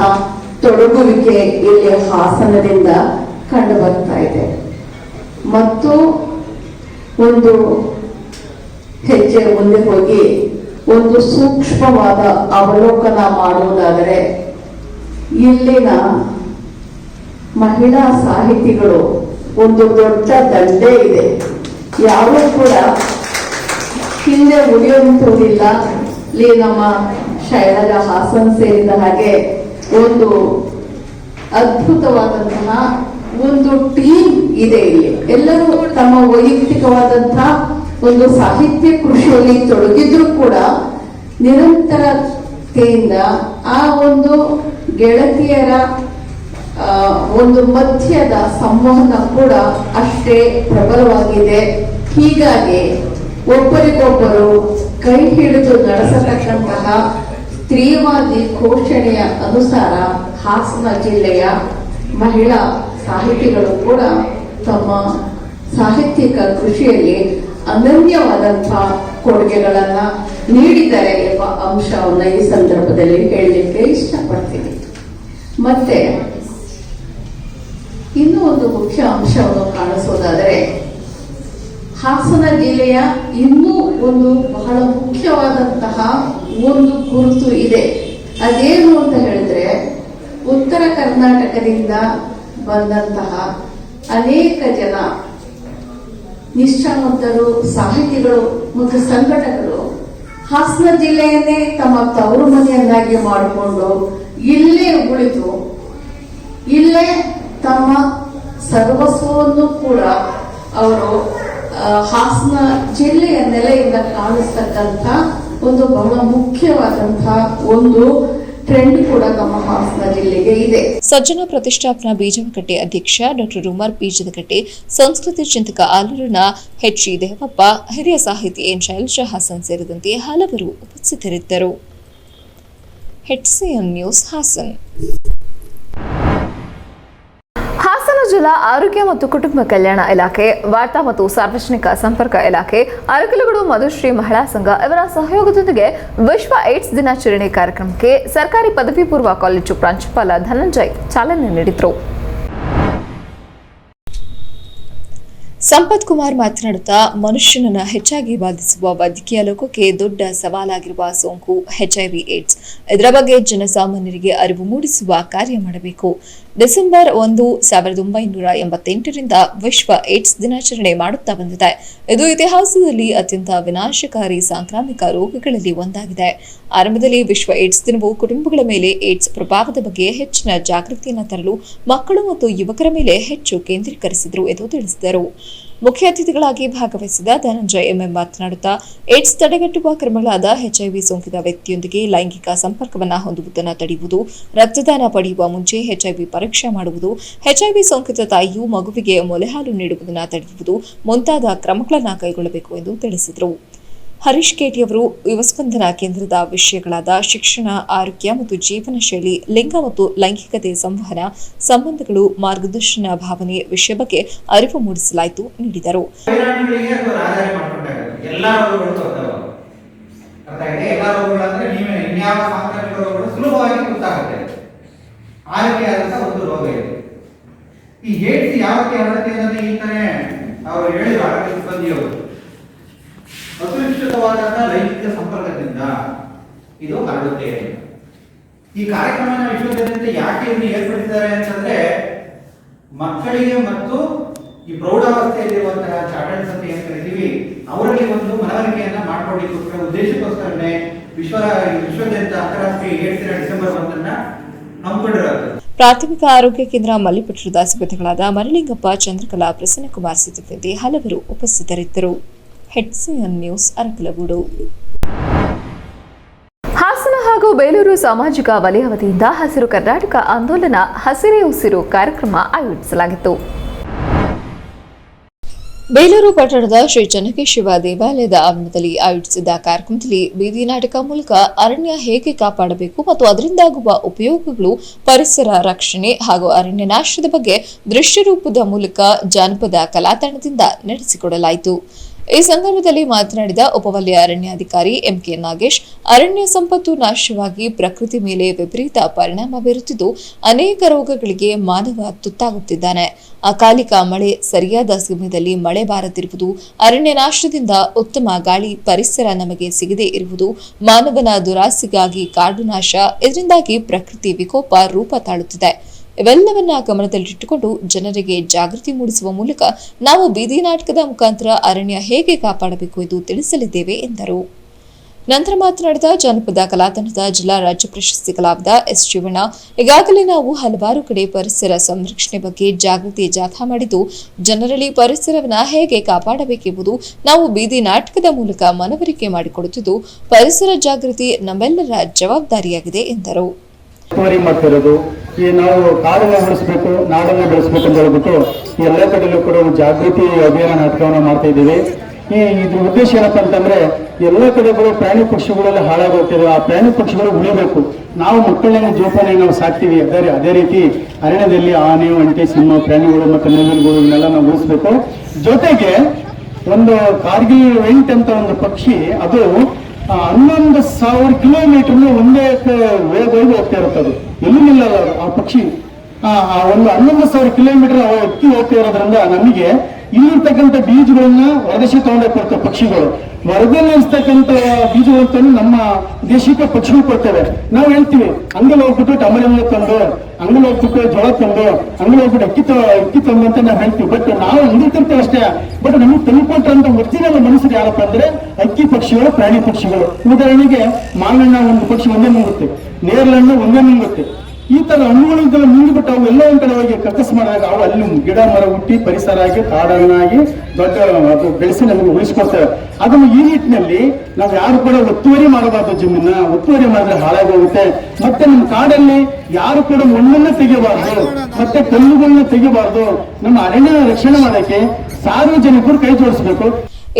ತೊಡಗುವಿಕೆ ಇಲ್ಲಿ ಹಾಸನದಿಂದ ಕಂಡು ಬರ್ತಾ ಇದೆ. ಮತ್ತು ಒಂದು ಹೆಜ್ಜೆ ಮುಂದೆ ಹೋಗಿ ಒಂದು ಸೂಕ್ಷ್ಮವಾದ ಅವಲೋಕನ ಮಾಡುವುದಾದರೆ ಇಲ್ಲಿನ ಮಹಿಳಾ ಸಾಹಿತಿಗಳು ಒಂದು ದೊಡ್ಡ ದಂಡೆ ಇದೆ. ಯಾರೂ ಕೂಡ ಹಿಂದೆ ಉಳಿಯುವಂಥದ್ದಿಲ್ಲ. ಇಲ್ಲಿ ನಮ್ಮ ಶೈಲಜಾ ಹಾಸನ್ ಸೇರಿದ ಹಾಗೆ ಒಂದು ಅದ್ಭುತವಾದಂತಹ ಒಂದು ಟೀಮ್ ಇದೆ. ಇಲ್ಲಿ ಎಲ್ಲರೂ ತಮ್ಮ ವೈಯಕ್ತಿಕವಾದಂತಹ ಒಂದು ಸಾಹಿತ್ಯ ಕೃಷಿಯಲ್ಲಿ ತೊಡಗಿದ್ರು ಕೂಡ ನಿರಂತರತೆಯಿಂದ ಆ ಒಂದು ಗೆಳತಿಯರ ಒಂದು ಮಧ್ಯದ ಸಂವಹನ ಕೂಡ ಅಷ್ಟೇ ಪ್ರಬಲವಾಗಿದೆ. ಹೀಗಾಗಿ ಒಬ್ಬರಿಗೊಬ್ಬರು ಕೈ ಹಿಡಿದು ನಡೆಸತಕ್ಕಂತಹ ಸ್ತ್ರೀವಾದಿ ಘೋಷಣೆಯ ಅನುಸಾರ ಹಾಸನ ಜಿಲ್ಲೆಯ ಮಹಿಳಾ ಸಾಹಿತಿಗಳು ಕೂಡ ತಮ್ಮ ಸಾಹಿತ್ಯಿಕ ಕೃಷಿಯಲ್ಲಿ ಅನನ್ಯವಾದಂತಹ ಕೊಡುಗೆಗಳನ್ನ ನೀಡಿದ್ದಾರೆ ಎಂಬ ಅಂಶವನ್ನ ಈ ಸಂದರ್ಭದಲ್ಲಿ ಹೇಳಲಿಕ್ಕೆ ಇಷ್ಟಪಡ್ತೀನಿ. ಮತ್ತೆ ಇನ್ನೂ ಒಂದು ಮುಖ್ಯ ಅಂಶವನ್ನು ಕಾಣಿಸೋದಾದರೆ ಹಾಸನ ಜಿಲ್ಲೆಯ ಇನ್ನೂ ಒಂದು ಬಹಳ ಮುಖ್ಯವಾದಂತಹ ಒಂದು ಗುರುತು ಇದೆ. ಅದೇನು ಅಂತ ಹೇಳಿದ್ರೆ ಉತ್ತರ ಕರ್ನಾಟಕದಿಂದ ಬಂದಂತಹ ಅನೇಕ ಜನ ನಿಷ್ಠಾವಂತರು, ಸಾಹಿತಿಗಳು ಮತ್ತು ಸಂಘಟಕರು ಹಾಸನ ಜಿಲ್ಲೆಯನ್ನೇ ತಮ್ಮ ತವರು ಮನೆಯನ್ನಾಗಿ ಮಾಡಿಕೊಂಡು ಇಲ್ಲೇ ಉಳಿದು ಇಲ್ಲೇ ತಮ್ಮ ಸರ್ವಸ್ವವನ್ನು ಕೂಡ ಅವರು ಹಾಸನ ಜಿಲ್ಲೆಯ ನೆಲೆಯಿಂದ ಕಾಣಿಸ್ತಕ್ಕಂಥ ಒಂದು ಬಹಳ ಮುಖ್ಯವಾದಂತಹ ಒಂದು ಟ್ರೆಂಡ್ ಕೂಡ ನಮ್ಮ ಹಾಸನ ಜಿಲ್ಲೆಗೆ ಇದೆ. ಸಜ್ಜನ ಪ್ರತಿಷ್ಠಾಪನಾ ಬೀಜವಕಟ್ಟೆ ಅಧ್ಯಕ್ಷ ಡಾಕ್ಟರ್ ಉಮರ್ ಬೀಜದಕಟ್ಟೆ, ಸಂಸ್ಕೃತಿ ಚಿಂತಕ ಆಲೂರಿನ ಎಚ್.ಇ. ದೇವಪ್ಪ, ಹಿರಿಯ ಸಾಹಿತಿ ಎನ್ ಶೈಲಜಾ ಹಾಸನ್ ಸೇರಿದಂತೆ ಹಲವರು ಉಪಸ್ಥಿತರಿದ್ದರು. HCM news Haasan. ಹಾಸನ ಜಿಲ್ಲಾ ಆರೋಗ್ಯ ಮತ್ತು ಕುಟುಂಬ ಕಲ್ಯಾಣ ಇಲಾಖೆ, ವಾರ್ತಾ ಮತ್ತು ಸಾರ್ವಜನಿಕ ಸಂಪರ್ಕ ಇಲಾಖೆ, ಅರಕಲಗೂಡು ಮಧುಶ್ರೀ ಮಹಿಳಾ ಸಂಘ ಇವರ ಸಹಯೋಗದೊಂದಿಗೆ ವಿಶ್ವ ಏಡ್ಸ್ ದಿನಾಚರಣೆ ಕಾರ್ಯಕ್ರಮಕ್ಕೆ ಸರ್ಕಾರಿ ಪದವಿ ಪೂರ್ವ ಕಾಲೇಜು ಪ್ರಾಂಶುಪಾಲ ಧನಂಜಯ್ ಚಾಲನೆ ನೀಡಿದರು. ಸಂಪತ್ ಕುಮಾರ್ ಮಾತನಾಡುತ್ತಾ, ಮನುಷ್ಯನನ್ನು ಹೆಚ್ಚಾಗಿ ಬಾಧಿಸುವ ವೈದ್ಯಕೀಯ ಲೋಕಕ್ಕೆ ದೊಡ್ಡ ಸವಾಲಾಗಿರುವ ಸೋಂಕು HIV ಏಡ್ಸ್. ಇದರ ಬಗ್ಗೆ ಜನಸಾಮಾನ್ಯರಿಗೆ ಅರಿವು ಮೂಡಿಸುವ ಕಾರ್ಯ ಮಾಡಬೇಕು. ಡಿಸೆಂಬರ್ 1, 1988ರಿಂದ ವಿಶ್ವ ಏಡ್ಸ್ ದಿನಾಚರಣೆ ಮಾಡುತ್ತಾ ಬಂದಿದೆ. ಇದು ಇತಿಹಾಸದಲ್ಲಿ ಅತ್ಯಂತ ವಿನಾಶಕಾರಿ ಸಾಂಕ್ರಾಮಿಕ ರೋಗಗಳಲ್ಲಿ ಒಂದಾಗಿದೆ. ಆರಂಭದಲ್ಲಿ ವಿಶ್ವ ಏಡ್ಸ್ ದಿನವು ಕುಟುಂಬಗಳ ಮೇಲೆ ಏಡ್ಸ್ ಪ್ರಭಾವದ ಬಗ್ಗೆ ಹೆಚ್ಚಿನ ಜಾಗೃತಿಯನ್ನು ತರಲು ಮಕ್ಕಳು ಮತ್ತು ಯುವಕರ ಮೇಲೆ ಹೆಚ್ಚು ಕೇಂದ್ರೀಕರಿಸಿದರು ಎಂದು ತಿಳಿಸಿದರು. ಮುಖ್ಯ ಅತಿಥಿಗಳಾಗಿ ಭಾಗವಹಿಸಿದ ಧನಂಜಯ್ ಎಂಎಂ ಮಾತನಾಡುತ್ತಾ, ಏಡ್ಸ್ ತಡೆಗಟ್ಟುವ ಕ್ರಮಗಳಾದ HIV ಸೋಂಕಿತ ವ್ಯಕ್ತಿಯೊಂದಿಗೆ ಲೈಂಗಿಕ ಸಂಪರ್ಕವನ್ನು ಹೊಂದುವುದನ್ನು ತಡೆಯುವುದು, ರಕ್ತದಾನ ಪಡೆಯುವ ಮುಂಚೆ HIV ಪರೀಕ್ಷೆ ಮಾಡುವುದು, HIV ಸೋಂಕಿತ ತಾಯಿಯು ಮಗುವಿಗೆ ಮೊಲೆಹಾಲು ನೀಡುವುದನ್ನು ತಡೆಯುವುದು ಮುಂತಾದ ಕ್ರಮಗಳನ್ನು ಕೈಗೊಳ್ಳಬೇಕು ಎಂದು ತಿಳಿಸಿದರು. ಹರೀಶ್ ಕೇಟಿ ಅವರು ಯುವ ಸ್ಪಂದನ ಕೇಂದ್ರದ ವಿಷಯಗಳಾದ ಶಿಕ್ಷಣ, ಆರೋಗ್ಯ ಮತ್ತು ಜೀವನ ಶೈಲಿ, ಲಿಂಗ ಮತ್ತು ಲೈಂಗಿಕತೆ ಸಂವಹನ, ಸಂಬಂಧಗಳು, ಮಾರ್ಗದರ್ಶನ ಭಾವನೆ ವಿಷಯ ಬಗ್ಗೆ ಅರಿವು ಮೂಡಿಸಲಾಯಿತು ನೀಡಿದರು. ಅಸುರಕ್ಷಿತವಾದ ಲೈಂಗಿಕ ಸಂಪರ್ಕದಿಂದ ಇದು ಹರಡುತ್ತೆ. ಈ ಕಾರ್ಯಕ್ರಮನ ವಿಶ್ವದಾದ್ಯಂತ ಯಾಕೆ ಇದನ್ನು ಏರ್ಪಡಿಸಿದ್ದಾರೆ ಅಂತಂದ್ರೆ, ಮಕ್ಕಳಿಗೆ ಮತ್ತು ಈ ಪ್ರೌಢಾವಸ್ಥೆಯಲ್ಲಿರುವಂತಹ ಚಾರ್ಟರ್ಡ್ ಅಂತ ಏನ್ ಕರಿತೀವಿ ಅವರಲ್ಲಿ ಒಂದು ಮನವರಿಕೆಯನ್ನ ಮಾಡ್ಕೊಳ್ಳಿಕ್ಕೋಸ್ಕರ ಉದ್ದೇಶಕ್ಕೋಸ್ಕರನೇ ವಿಶ್ವದಾದ್ಯಂತ ಅಂತಾರಾಷ್ಟ್ರೀಯ ಏಡ್ಸ್ ದಿನ ಡಿಸೆಂಬರ್ 1 ಹಮ್ಮಿಕೊಂಡಿರೋದು. ಪ್ರಾಥಮಿಕ ಆರೋಗ್ಯ ಕೇಂದ್ರ ಮಲ್ಲಿಪಟ್ಟಣದ ಸಿಬ್ಬಂದಿಗಳಾದ ಮರಳಿಂಗಪ್ಪ, ಚಂದ್ರಕಲಾ, ಪ್ರಸನ್ನಕುಮಾರ್ ಸೇರಿದಂತೆ ಹಲವರು ಉಪಸ್ಥಿತರಿದ್ದರು. HCM news Arakalagudu. ಹಾಸನ ಹಾಗೂ ಬೇಲೂರು ಸಾಮಾಜಿಕ ವಲಯ ವತಿಯಿಂದ ಹಸಿರು ಕರ್ನಾಟಕ ಆಂದೋಲನ ಹಸಿರೇ ಉಸಿರು ಕಾರ್ಯಕ್ರಮ ಆಯೋಜಿಸಲಾಗಿತ್ತು. ಬೇಲೂರು ಪಟ್ಟಣದ ಶ್ರೀ ಚೆನ್ನಕೇಶವ ದೇವಾಲಯದ ಆವರಣದಲ್ಲಿ ಆಯೋಜಿಸಿದ್ದ ಕಾರ್ಯಕ್ರಮದಲ್ಲಿ ಬೀದಿ ನಾಟಕ ಮೂಲಕ ಅರಣ್ಯ ಹೇಗೆ ಕಾಪಾಡಬೇಕು ಮತ್ತು ಅದರಿಂದಾಗುವ ಉಪಯೋಗಗಳು, ಪರಿಸರ ರಕ್ಷಣೆ ಹಾಗೂ ಅರಣ್ಯ ನಾಶದ ಬಗ್ಗೆ ದೃಶ್ಯರೂಪದ ಮೂಲಕ ಜಾನಪದ ಕಲಾತಂಡದಿಂದ ನಡೆಸಿಕೊಡಲಾಯಿತು. ಈ ಸಂದರ್ಭದಲ್ಲಿ ಮಾತನಾಡಿದ ಉಪವಲಯ ಅರಣ್ಯಾಧಿಕಾರಿ MK ನಾಗೇಶ್, ಅರಣ್ಯ ಸಂಪತ್ತು ನಾಶವಾಗಿ ಪ್ರಕೃತಿ ಮೇಲೆ ವಿಪರೀತ ಪರಿಣಾಮ ಬೀರುತ್ತಿದ್ದು ಅನೇಕ ರೋಗಗಳಿಗೆ ಮಾನವ ತುತ್ತಾಗುತ್ತಿದ್ದಾನೆ. ಅಕಾಲಿಕ ಮಳೆ, ಸರಿಯಾದ ಸಮಯದಲ್ಲಿ ಮಳೆ ಬಾರದಿರುವುದು, ಅರಣ್ಯ ನಾಶದಿಂದ ಉತ್ತಮ ಗಾಳಿ, ಪರಿಸರ ನಮಗೆ ಸಿಗದೇ ಇರುವುದು, ಮಾನವನ ದುರಾಸೆಗಾಗಿ ಕಾಡು ನಾಶ, ಇದರಿಂದಾಗಿ ಪ್ರಕೃತಿ ವಿಕೋಪ ರೂಪ ತಾಳುತ್ತಿದೆ. ಇವೆಲ್ಲವನ್ನ ಗಮನದಲ್ಲಿಟ್ಟುಕೊಂಡು ಜನರಿಗೆ ಜಾಗೃತಿ ಮೂಡಿಸುವ ಮೂಲಕ ನಾವು ಬೀದಿ ನಾಟಕದ ಮುಖಾಂತರ ಅರಣ್ಯ ಹೇಗೆ ಕಾಪಾಡಬೇಕು ಎಂದು ತಿಳಿಸಲಿದ್ದೇವೆ ಎಂದರು. ನಂತರ ಮಾತನಾಡಿದ ಜಾನಪದ ಕಲಾತಂಡದ ಜಿಲ್ಲಾ ರಾಜ್ಯ ಪ್ರಶಸ್ತಿ ಕಲಾವಿದ S. ಶಿವಣ್ಣ, ಈಗಾಗಲೇ ನಾವು ಹಲವಾರು ಕಡೆ ಪರಿಸರ ಸಂರಕ್ಷಣೆ ಬಗ್ಗೆ ಜಾಗೃತಿ ಜಾಥಾ ಮಾಡಿದ್ದು, ಜನರಲ್ಲಿ ಪರಿಸರವನ್ನು ಹೇಗೆ ಕಾಪಾಡಬೇಕೆಂಬುದು ನಾವು ಬೀದಿ ನಾಟಕದ ಮೂಲಕ ಮನವರಿಕೆ ಮಾಡಿಕೊಡುತ್ತಿದ್ದು, ಪರಿಸರ ಜಾಗೃತಿ ನಮ್ಮೆಲ್ಲರ ಜವಾಬ್ದಾರಿಯಾಗಿದೆ ಎಂದರು. ಈ ನಾವು ಕಾಡನ್ನು ಬೆಳೆಸಬೇಕು, ನಾಡನ್ನು ಬೆಳೆಸಬೇಕು ಅಂತ ಹೇಳ್ಬಿಟ್ಟು ಎಲ್ಲ ಕಡೆಯಲ್ಲೂ ಕೂಡ ಒಂದು ಜಾಗೃತಿ ಅಭಿಯಾನ ನಾಟಕವನ್ನು ಮಾಡ್ತಾ ಇದ್ದೀವಿ. ಇದ್ರ ಉದ್ದೇಶ ಏನಪ್ಪ ಅಂತಂದ್ರೆ ಎಲ್ಲ ಕಡೆಗಳು ಪ್ರಾಣಿ ಪಕ್ಷಿಗಳೆಲ್ಲ ಹಾಳಾಗೋಗ್ತದೆ. ಆ ಪ್ರಾಣಿ ಪಕ್ಷಿಗಳು ಉಳಿಬೇಕು. ನಾವು ಮಕ್ಕಳನ್ನ ಜೋಪಾನ ನಾವು ಸಾಕ್ತೀವಿ, ಅದೇ ರೀತಿ ಅರಣ್ಯದಲ್ಲಿ ಆನೆ, ಒಂಟೆ, ಸಿಂಹ ಪ್ರಾಣಿಗಳು ಮತ್ತು ನವಿಲುಗಳು ಇವನ್ನೆಲ್ಲ ನಾವು ಉಳಿಸ್ಬೇಕು. ಜೊತೆಗೆ ಒಂದು ಕಾರ್ಗಿಲ್ ವೆಂಟ್ ಅಂತ ಒಂದು ಪಕ್ಷಿ, ಅದು 11,000 ಕಿಲೋಮೀಟರ್ ಒಂದೇ ವೇಗವಾಗಿ ಹೋಗ್ತಾ ಇರುತ್ತದೆ, ಎಲ್ಲೂ ನಿಲ್ಲಲ್ಲ ಆ ಪಕ್ಷಿ. ಒಂದು 11,000 ಕಿಲೋಮೀಟರ್ ಅಕ್ಕಿ ಹೋಗ್ತಾ ಇರೋದ್ರಿಂದ ನಮಗೆ ಇಲ್ಲಿರ್ತಕ್ಕಂಥ ಬೀಜಗಳನ್ನ ಹೊರದೇಶಕ್ಕೆ ತಗೊಂಡೋಗಿ ಕೊಡ್ತವೆ ಪಕ್ಷಿಗಳು. ಹೊರದಲ್ಲಿ ಇರ್ತಕ್ಕಂಥ ಬೀಜಗಳನ್ನು ನಮ್ಮ ದೇಶಕ್ಕೆ ಪಕ್ಷಿಗಳು ಕೊಡ್ತೇವೆ. ನಾವು ಹೇಳ್ತೀವಿ ಹಂಗಲ್ಲಿ ಹೋಗ್ಬಿಟ್ಟು ಟಮರಿನ ತಂದು, ಹಂಗಲ್ಲಿ ಹೋಗ್ಬಿಟ್ಟು ಜೋಳ ತಂದು, ಹಂಗಲ್ಲಿ ಹೋಗ್ಬಿಟ್ಟು ಅಕ್ಕಿ ತಂದು ಅಂತ ನಾವು ಹೇಳ್ತೀವಿ. ಬಟ್ ನಾವು ಅಂದಿರ್ತೇವೆ ಅಷ್ಟೇ. ಬಟ್ ನಮಗೆ ತಂದುಕೊಟ್ಟಂತ ಒರಿಜಿನಲ್ ಮನುಷ್ಯರು ಯಾರಪ್ಪ ಅಂದ್ರೆ ಅಕ್ಕಿ ಪಕ್ಷಿಗಳು, ಪ್ರಾಣಿ ಪಕ್ಷಿಗಳು. ಉದಾಹರಣೆಗೆ ಮಾವಿನ ಒಂದು ಪಕ್ಷಿ ಒಂದೇ ನುಂಗುತ್ತೆ, ನೇರಳನ್ನು ಒಂದೇ ನುಂಗುತ್ತೆ. ಈ ತರ ಹಣ್ಣುಗಳಿಂದ ನುಂಗಿಬಿಟ್ಟು ಅವು ಎಲ್ಲ ಒಂದ್ ಕಡೆ ಹೋಗಿ ಕಕ್ಕಸ್ ಮಾಡಿದಾಗ ಅವು ಅಲ್ಲಿ ಗಿಡ ಮರ ಹುಟ್ಟಿ ಪರಿಸರ ಆಗಿ ಕಾಡನ್ನಾಗಿ ದೊಡ್ಡ ಅದು ಬೆಳೆಸಿ ನಮಗೆ ಉಳಿಸ್ಕೊಡ್ತೇವೆ. ಅದನ್ನು ಈ ನಿಟ್ಟಿನಲ್ಲಿ ನಾವು ಯಾರು ಕೂಡ ಒತ್ತುವರಿ ಮಾಡಬಾರ್ದು. ಜಮೀನ ಒತ್ತುವರಿ ಮಾಡಿದ್ರೆ ಹಾಳಾಗೋಗುತ್ತೆ. ಮತ್ತೆ ನಮ್ಮ ಕಾಡಲ್ಲಿ ಯಾರು ಕೂಡ ಮಣ್ಣನ್ನು ತೆಗಿಬಾರ್ದು, ಮತ್ತೆ ಕಲ್ಲುಗಳನ್ನ ತೆಗಿಬಾರ್ದು. ನಮ್ಮ ಅರಣ್ಯ ರಕ್ಷಣೆ ಮಾಡೋಕ್ಕೆ ಸಾರ್ವಜನಿಕರು ಕೈ ಜೋಡಿಸಬೇಕು.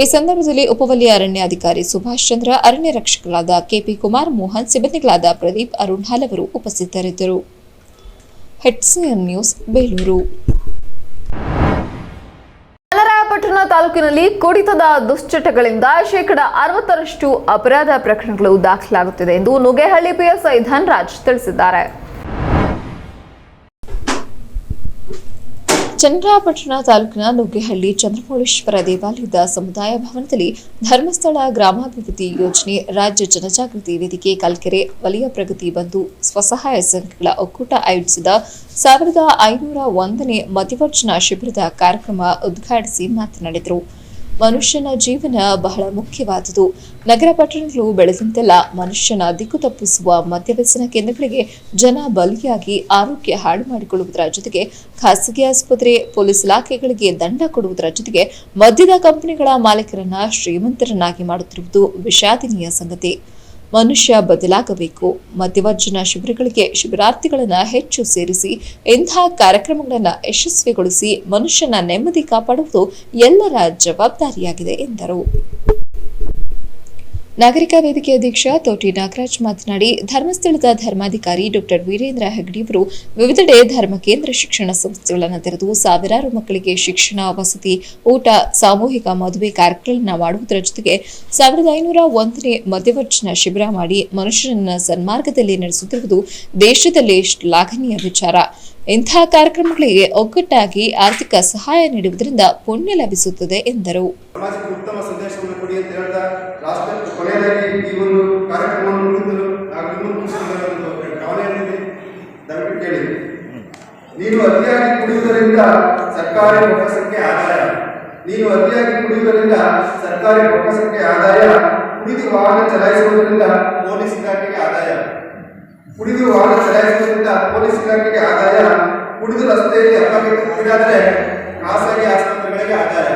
ಈ ಸಂದರ್ಭದಲ್ಲಿ ಉಪವಲಯ ಅರಣ್ಯಾಧಿಕಾರಿ ಸುಭಾಷ್ ಚಂದ್ರ, ಅರಣ್ಯ ರಕ್ಷಕರಾದ ಕೆಪಿ ಕುಮಾರ್, ಮೋಹನ್, ಸಿಬ್ಬಂದಿಗಳಾದ ಪ್ರದೀಪ್, ಅರುಣ್ ಹಲವರು ಉಪಸ್ಥಿತರಿದ್ದರು. HCN news, Belur. ಚನ್ನರಾಯಪಟ್ಟಣ ತಾಲೂಕಿನಲ್ಲಿ ಕುಡಿತದ ದುಶ್ಚಟಗಳಿಂದ 60% ಅಪರಾಧ ಪ್ರಕರಣಗಳು ದಾಖಲಾಗುತ್ತಿದೆ ಎಂದು ನುಗ್ಗೇಹಳ್ಳಿ ಪಿಎಸ್ಐ ಧನರಾಜ್ ತಿಳಿಸಿದ್ದಾರೆ. ಚನ್ನರಾಯಪಟ್ಟಣ ತಾಲೂಕಿನ ನುಗ್ಗೇಹಳ್ಳಿ ಚಂದ್ರಮೌಳೇಶ್ವರ ದೇವಾಲಯದ ಸಮುದಾಯ ಭವನದಲ್ಲಿ ಧರ್ಮಸ್ಥಳ ಗ್ರಾಮಾಭಿವೃದ್ಧಿ ಯೋಜನೆ, ರಾಜ್ಯ ಜನಜಾಗೃತಿ ವೇದಿಕೆ, ಕಲ್ಕೆರೆ ವಲಯ ಪ್ರಗತಿ ಬಂಧು ಸ್ವಸಹಾಯ ಸಂಘಗಳ ಒಕ್ಕೂಟ ಆಯೋಜಿಸಿದ 1501ನೇ ಮಧ್ಯವರ್ಜನ ಶಿಬಿರದ ಕಾರ್ಯಕ್ರಮ ಉದ್ಘಾಟಿಸಿ ಮಾತನಾಡಿದರು. ಮನುಷ್ಯನ ಜೀವನ ಬಹಳ ಮುಖ್ಯವಾದುದು. ನಗರ ಪಟ್ಟಣಗಳು ಬೆಳೆದಂತೆಲ್ಲ ಮನುಷ್ಯನ ದಿಕ್ಕು ತಪ್ಪಿಸುವ ಮದ್ಯವ್ಯಸನ ಕೇಂದ್ರಗಳಿಗೆ ಜನ ಬಲಿಯಾಗಿ ಆರೋಗ್ಯ ಹಾಳು ಮಾಡಿಕೊಳ್ಳುವುದರ ಜೊತೆಗೆ ಖಾಸಗಿ ಆಸ್ಪತ್ರೆ, ಪೊಲೀಸ್ ಇಲಾಖೆಗಳಿಗೆ ದಂಡ ಕೊಡುವುದರ ಜೊತೆಗೆ ಮದ್ಯದ ಕಂಪನಿಗಳ ಮಾಲೀಕರನ್ನ ಶ್ರೀಮಂತರನ್ನಾಗಿ ಮಾಡುತ್ತಿರುವುದು ವಿಷಾದನೀಯ ಸಂಗತಿ. ಮನುಷ್ಯ ಬದಲಾಗಬೇಕು. ಮಧ್ಯವರ್ಜನ ಶಿಬಿರಗಳಿಗೆ ಶಿಬಿರಾರ್ಥಿಗಳನ್ನು ಹೆಚ್ಚು ಸೇರಿಸಿ ಇಂತಹ ಕಾರ್ಯಕ್ರಮಗಳನ್ನು ಯಶಸ್ವಿಗೊಳಿಸಿ ಮನುಷ್ಯನ ನೆಮ್ಮದಿ ಕಾಪಾಡುವುದು ಎಲ್ಲರ ಜವಾಬ್ದಾರಿಯಾಗಿದೆ ಎಂದರು. ನಾಗರಿಕ ವೇದಿಕೆ ಅಧ್ಯಕ್ಷ ತೋಟಿ ನಾಗರಾಜ್ ಮಾತನಾಡಿ, ಧರ್ಮಸ್ಥಳದ ಧರ್ಮಾಧಿಕಾರಿ ಡಾ ವೀರೇಂದ್ರ ಹೆಗ್ಗಡೆಯವರು ವಿವಿಧೆಡೆ ಧರ್ಮ ಕೇಂದ್ರ ಶಿಕ್ಷಣ ಸಂಸ್ಥೆಗಳನ್ನು ತೆರೆದು ಸಾವಿರಾರು ಮಕ್ಕಳಿಗೆ ಶಿಕ್ಷಣ, ವಸತಿ, ಊಟ, ಸಾಮೂಹಿಕ ಮದುವೆ ಕಾರ್ಯಕ್ರಮಗಳನ್ನು ಮಾಡುವುದರ ಜೊತೆಗೆ 1501ನೇ ಮಧ್ಯವರ್ಜನ ಶಿಬಿರ ಮಾಡಿ ಮನುಷ್ಯನನ್ನ ಸನ್ಮಾರ್ಗದಲ್ಲಿ ನಡೆಸುತ್ತಿರುವುದು ದೇಶದಲ್ಲಿ ಶ್ಲಾಘನೀಯ ವಿಚಾರ. ಇಂತಹ ಕಾರ್ಯಕ್ರಮಗಳಿಗೆ ಒಗ್ಗಟ್ಟಾಗಿ ಆರ್ಥಿಕ ಸಹಾಯ ನೀಡುವುದರಿಂದ ಪುಣ್ಯ ಲಭಿಸುತ್ತದೆ ಎಂದರು. ಸಮಾಜಕ್ಕೆ ಉತ್ತಮ ಸಂದೇಶವನ್ನು ಕೊಡಿ ಅಂತ ಹೇಳ್ತಾ ಲಾಸ್ಟ್ ಕೊನೆಯದಾಗಿ ಈ ಒಂದು ಕಾರ್ಯಕ್ರಮವನ್ನು ಮುಗಿಸಲು ನಾವು ಇನ್ನೊಂದು ಗಮನ ದಯವಿಟ್ಟು ಕೇಳಿ. ನೀನು ಅತಿಯಾಗಿ ಕುಡಿಯುವುದರಿಂದ ಸರ್ಕಾರಿ ಬೊಕ್ಕಸಕ್ಕೆ ಆದಾಯ. ನೀನು ಅತಿಯಾಗಿ ಕುಡಿಯುವುದರಿಂದ ಸರ್ಕಾರಿ ಬೊಕ್ಕಸಕ್ಕೆ ಆದಾಯ. ಕುಡಿದು ವಾಹನ ಚಲಾಯಿಸುವುದರಿಂದ ಪೊಲೀಸ್ ಇಲಾಖೆಗೆ ಆದಾಯ. ಕುಡಿದು ವಾಹನ ಚಲಾಯಿಸುವುದರಿಂದ ಪೊಲೀಸ್ ಇಲಾಖೆಗೆ ಆದಾಯ. ಕುಡಿದು ರಸ್ತೆಯಲ್ಲಿ ಅಪಘಾತಕ್ಕೀಡಾದರೆ ಖಾಸಗಿ ಆಸ್ಪತ್ರೆಗಳಿಗೆ ಆದಾಯ.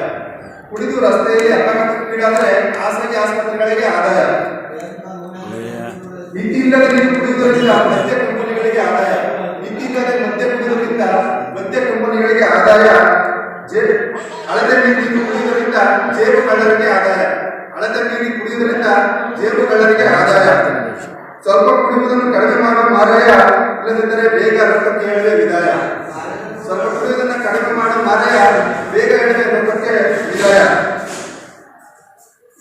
ಕುಡಿದು ರಸ್ತೆಯಲ್ಲಿ ಅಪಘಾತಕ್ಕೀಡಾದರೆ ಖಾಸಗಿ ಆಸ್ಪತ್ರೆಗಳಿಗೆ ಆದಾಯ. ಮಿತಿ ಇಲ್ಲದೆ ನೀರು ಕುಡಿಯುವುದರಿಂದ ಮದ್ಯ ಕಂಪನಿಗಳಿಗೆ ಆದಾಯ. ಮಿತಿ ಇಲ್ಲದೆ ಮದ್ಯ ಕುಡಿಯುವುದರಿಂದ ಮದ್ಯ ಕಂಪನಿಗಳಿಗೆ ಆದಾಯ. ಅಳತೆ ನೀರು ಕುಡಿಯುವುದರಿಂದ ಜೇಬು ಕಳ್ಳರಿಗೆ ಆದಾಯ. ಅಳತೆ ನೀರು ಕುಡಿಯುವುದರಿಂದ ಜೇಬು ಕಳ್ಳರಿಗೆ ಆದಾಯ. ಸ್ವಲ್ಪ ಕುಡಿಯುವುದನ್ನು ಕಡಿಮೆ ಮಾಡುವ ಮಾರಾಯ, ಇಲ್ಲದಿದ್ದರೆ ಬೇಗ ರಕ್ತಕ್ಕೆ ಹೇಳುವೆ ವಿದಾಯ. ಸ್ವಲ್ಪ ಕುಡಿಯುವುದನ್ನು ಕಡಿಮೆ ಮಾಡುವ ಮಾರಾಯ, ಬೇಗ ಹೇಳುವೆ ರಕ್ತಕ್ಕೆ ವಿದಾಯ.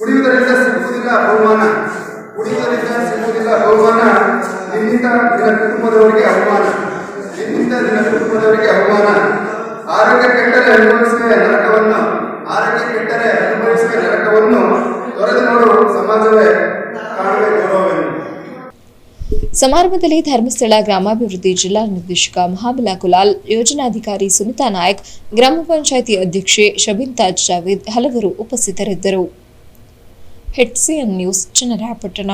ಕುಡಿಯುವುದರಿಂದ ಸಿಗುವುದಿಲ್ಲ ಬಹುಮಾನ. ಕುಡಿಯುವುದರಿಂದ ಸಿಗುವುದಿಲ್ಲ ಬಹುಮಾನ. ನಿನ್ನಿಂದ ನಿನ್ನ ಕುಟುಂಬದವರಿಗೆ ಅವಮಾನ. ನಿನ್ನಿಂದ ನಿನ್ನ ಕುಟುಂಬದವರಿಗೆ ಅವಮಾನ. ಆರೋಗ್ಯ ಕೆಟ್ಟರೆ ಅನುಭವಿಸುವ ನರಕವನ್ನು, ಆರೋಗ್ಯ ಕೆಟ್ಟರೆ ಅನುಭವಿಸುವ ನರಕವನ್ನು ತೊರೆದು ನೋಡು ಸಮಾಜವೇ ಕಾಣುವೆ ಗೌರವವನ್ನು. ಸಮಾರಂಭದಲ್ಲಿ ಧರ್ಮಸ್ಥಳ ಗ್ರಾಮಾಭಿವೃದ್ಧಿ ಜಿಲ್ಲಾ ನಿರ್ದೇಶಕ ಮಹಾಬಲ ಕುಲಾಲ್, ಯೋಜನಾಧಿಕಾರಿ ಸುನಿತಾ ನಾಯಕ್, ಗ್ರಾಮ ಪಂಚಾಯಿತಿ ಅಧ್ಯಕ್ಷೆ ಶಬಿನ್ ತಾಜ್ ಜಾವೇದ್ ಹಲವರು ಉಪಸ್ಥಿತರಿದ್ದರು. HCN news, Channarayapatna.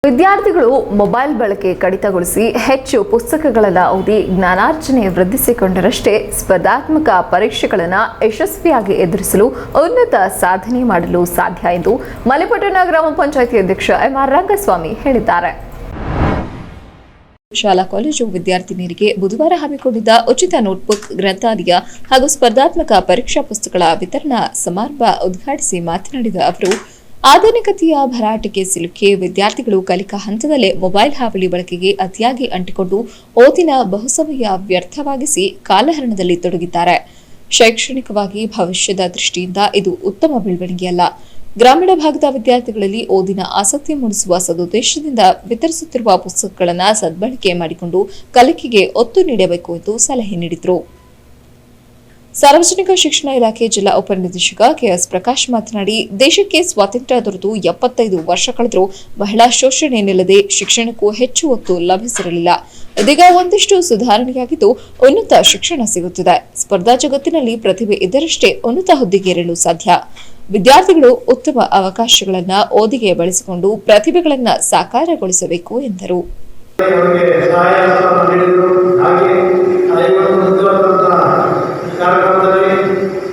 ವಿದ್ಯಾರ್ಥಿಗಳು ಮೊಬೈಲ್ ಬಳಕೆ ಕಡಿತಗೊಳಿಸಿ ಹೆಚ್ಚು ಪುಸ್ತಕಗಳನ್ನು ಓದಿ ಜ್ಞಾನಾರ್ಜನೆ ವೃದ್ಧಿಸಿಕೊಂಡರಷ್ಟೇ ಸ್ಪರ್ಧಾತ್ಮಕ ಪರೀಕ್ಷೆಗಳನ್ನು ಯಶಸ್ವಿಯಾಗಿ ಎದುರಿಸಲು ಉನ್ನತ ಸಾಧನೆ ಮಾಡಲು ಸಾಧ್ಯ ಎಂದು ಮಲೆಪಟ್ಟಣ ಗ್ರಾಮ ಪಂಚಾಯಿತಿ ಅಧ್ಯಕ್ಷ MR ರಂಗಸ್ವಾಮಿ ಹೇಳಿದ್ದಾರೆ. ಶಾಲಾ ಕಾಲೇಜು ವಿದ್ಯಾರ್ಥಿನಿಯರಿಗೆ ಬುಧವಾರ ಹಮ್ಮಿಕೊಂಡಿದ್ದ ಉಚಿತ ನೋಟ್ಬುಕ್, ಗ್ರಂಥಾಲಯ ಹಾಗೂ ಸ್ಪರ್ಧಾತ್ಮಕ ಪರೀಕ್ಷಾ ಪುಸ್ತಕಗಳ ವಿತರಣಾ ಸಮಾರಂಭ ಉದ್ಘಾಟಿಸಿ ಮಾತನಾಡಿದ ಅವರು, ಆಧುನಿಕತೆಯ ಭರಾಟೆಗೆ ಸಿಲುಕಿ ವಿದ್ಯಾರ್ಥಿಗಳು ಕಲಿಕಾ ಹಂತದಲ್ಲೇ ಮೊಬೈಲ್ ಹಾವಳಿ ಬಳಕೆಗೆ ಅತಿಯಾಗಿ ಅಂಟಿಕೊಂಡು ಓದಿನ ಬಹುಸಮಯ ವ್ಯರ್ಥವಾಗಿಸಿ ಕಾಲಹರಣದಲ್ಲಿ ತೊಡಗಿದ್ದಾರೆ. ಶೈಕ್ಷಣಿಕವಾಗಿ ಭವಿಷ್ಯದ ದೃಷ್ಟಿಯಿಂದ ಇದು ಉತ್ತಮ ಬೆಳವಣಿಗೆಯಲ್ಲ. ಗ್ರಾಮೀಣ ಭಾಗದ ವಿದ್ಯಾರ್ಥಿಗಳಲ್ಲಿ ಓದಿನ ಆಸಕ್ತಿ ಮೂಡಿಸುವ ಸದುದ್ದೇಶದಿಂದ ವಿತರಿಸುತ್ತಿರುವ ಪುಸ್ತಕಗಳನ್ನು ಸದ್ಬಳಕೆ ಮಾಡಿಕೊಂಡು ಕಲಿಕೆಗೆ ಒತ್ತು ನೀಡಬೇಕು ಎಂದು ಸಲಹೆ ನೀಡಿದರು. ಸಾರ್ವಜನಿಕ ಶಿಕ್ಷಣ ಇಲಾಖೆ ಜಿಲ್ಲಾ ಉಪನಿರ್ದೇಶಕ ಕೆಎಸ್ ಪ್ರಕಾಶ್ ಮಾತನಾಡಿ, ದೇಶಕ್ಕೆ ಸ್ವಾತಂತ್ರ್ಯ ದೊರೆತು 75 ವರ್ಷ ಕಳೆದರೂ ಮಹಿಳಾ ಶೋಷಣೆ ನಿಲ್ಲದೆ ಶಿಕ್ಷಣಕ್ಕೂ ಹೆಚ್ಚು ಒತ್ತು ಲಭಿಸಿರಲಿಲ್ಲ. ಇದೀಗ ಒಂದಿಷ್ಟು ಸುಧಾರಣೆಯಾಗಿದ್ದು ಉನ್ನತ ಶಿಕ್ಷಣ ಸಿಗುತ್ತಿದೆ. ಸ್ಪರ್ಧಾ ಜಗತ್ತಿನಲ್ಲಿ ಪ್ರತಿಭೆ ಇದ್ದರಷ್ಟೇ ಉನ್ನತ ಹುದ್ದೆಗೇರಲು ಸಾಧ್ಯ. ವಿದ್ಯಾರ್ಥಿಗಳು ಉತ್ತಮ ಅವಕಾಶಗಳನ್ನು ಓದಿಗೆ ಬಳಸಿಕೊಂಡು ಪ್ರತಿಭೆಗಳನ್ನು ಸಾಕಾರಗೊಳಿಸಬೇಕು ಎಂದರು.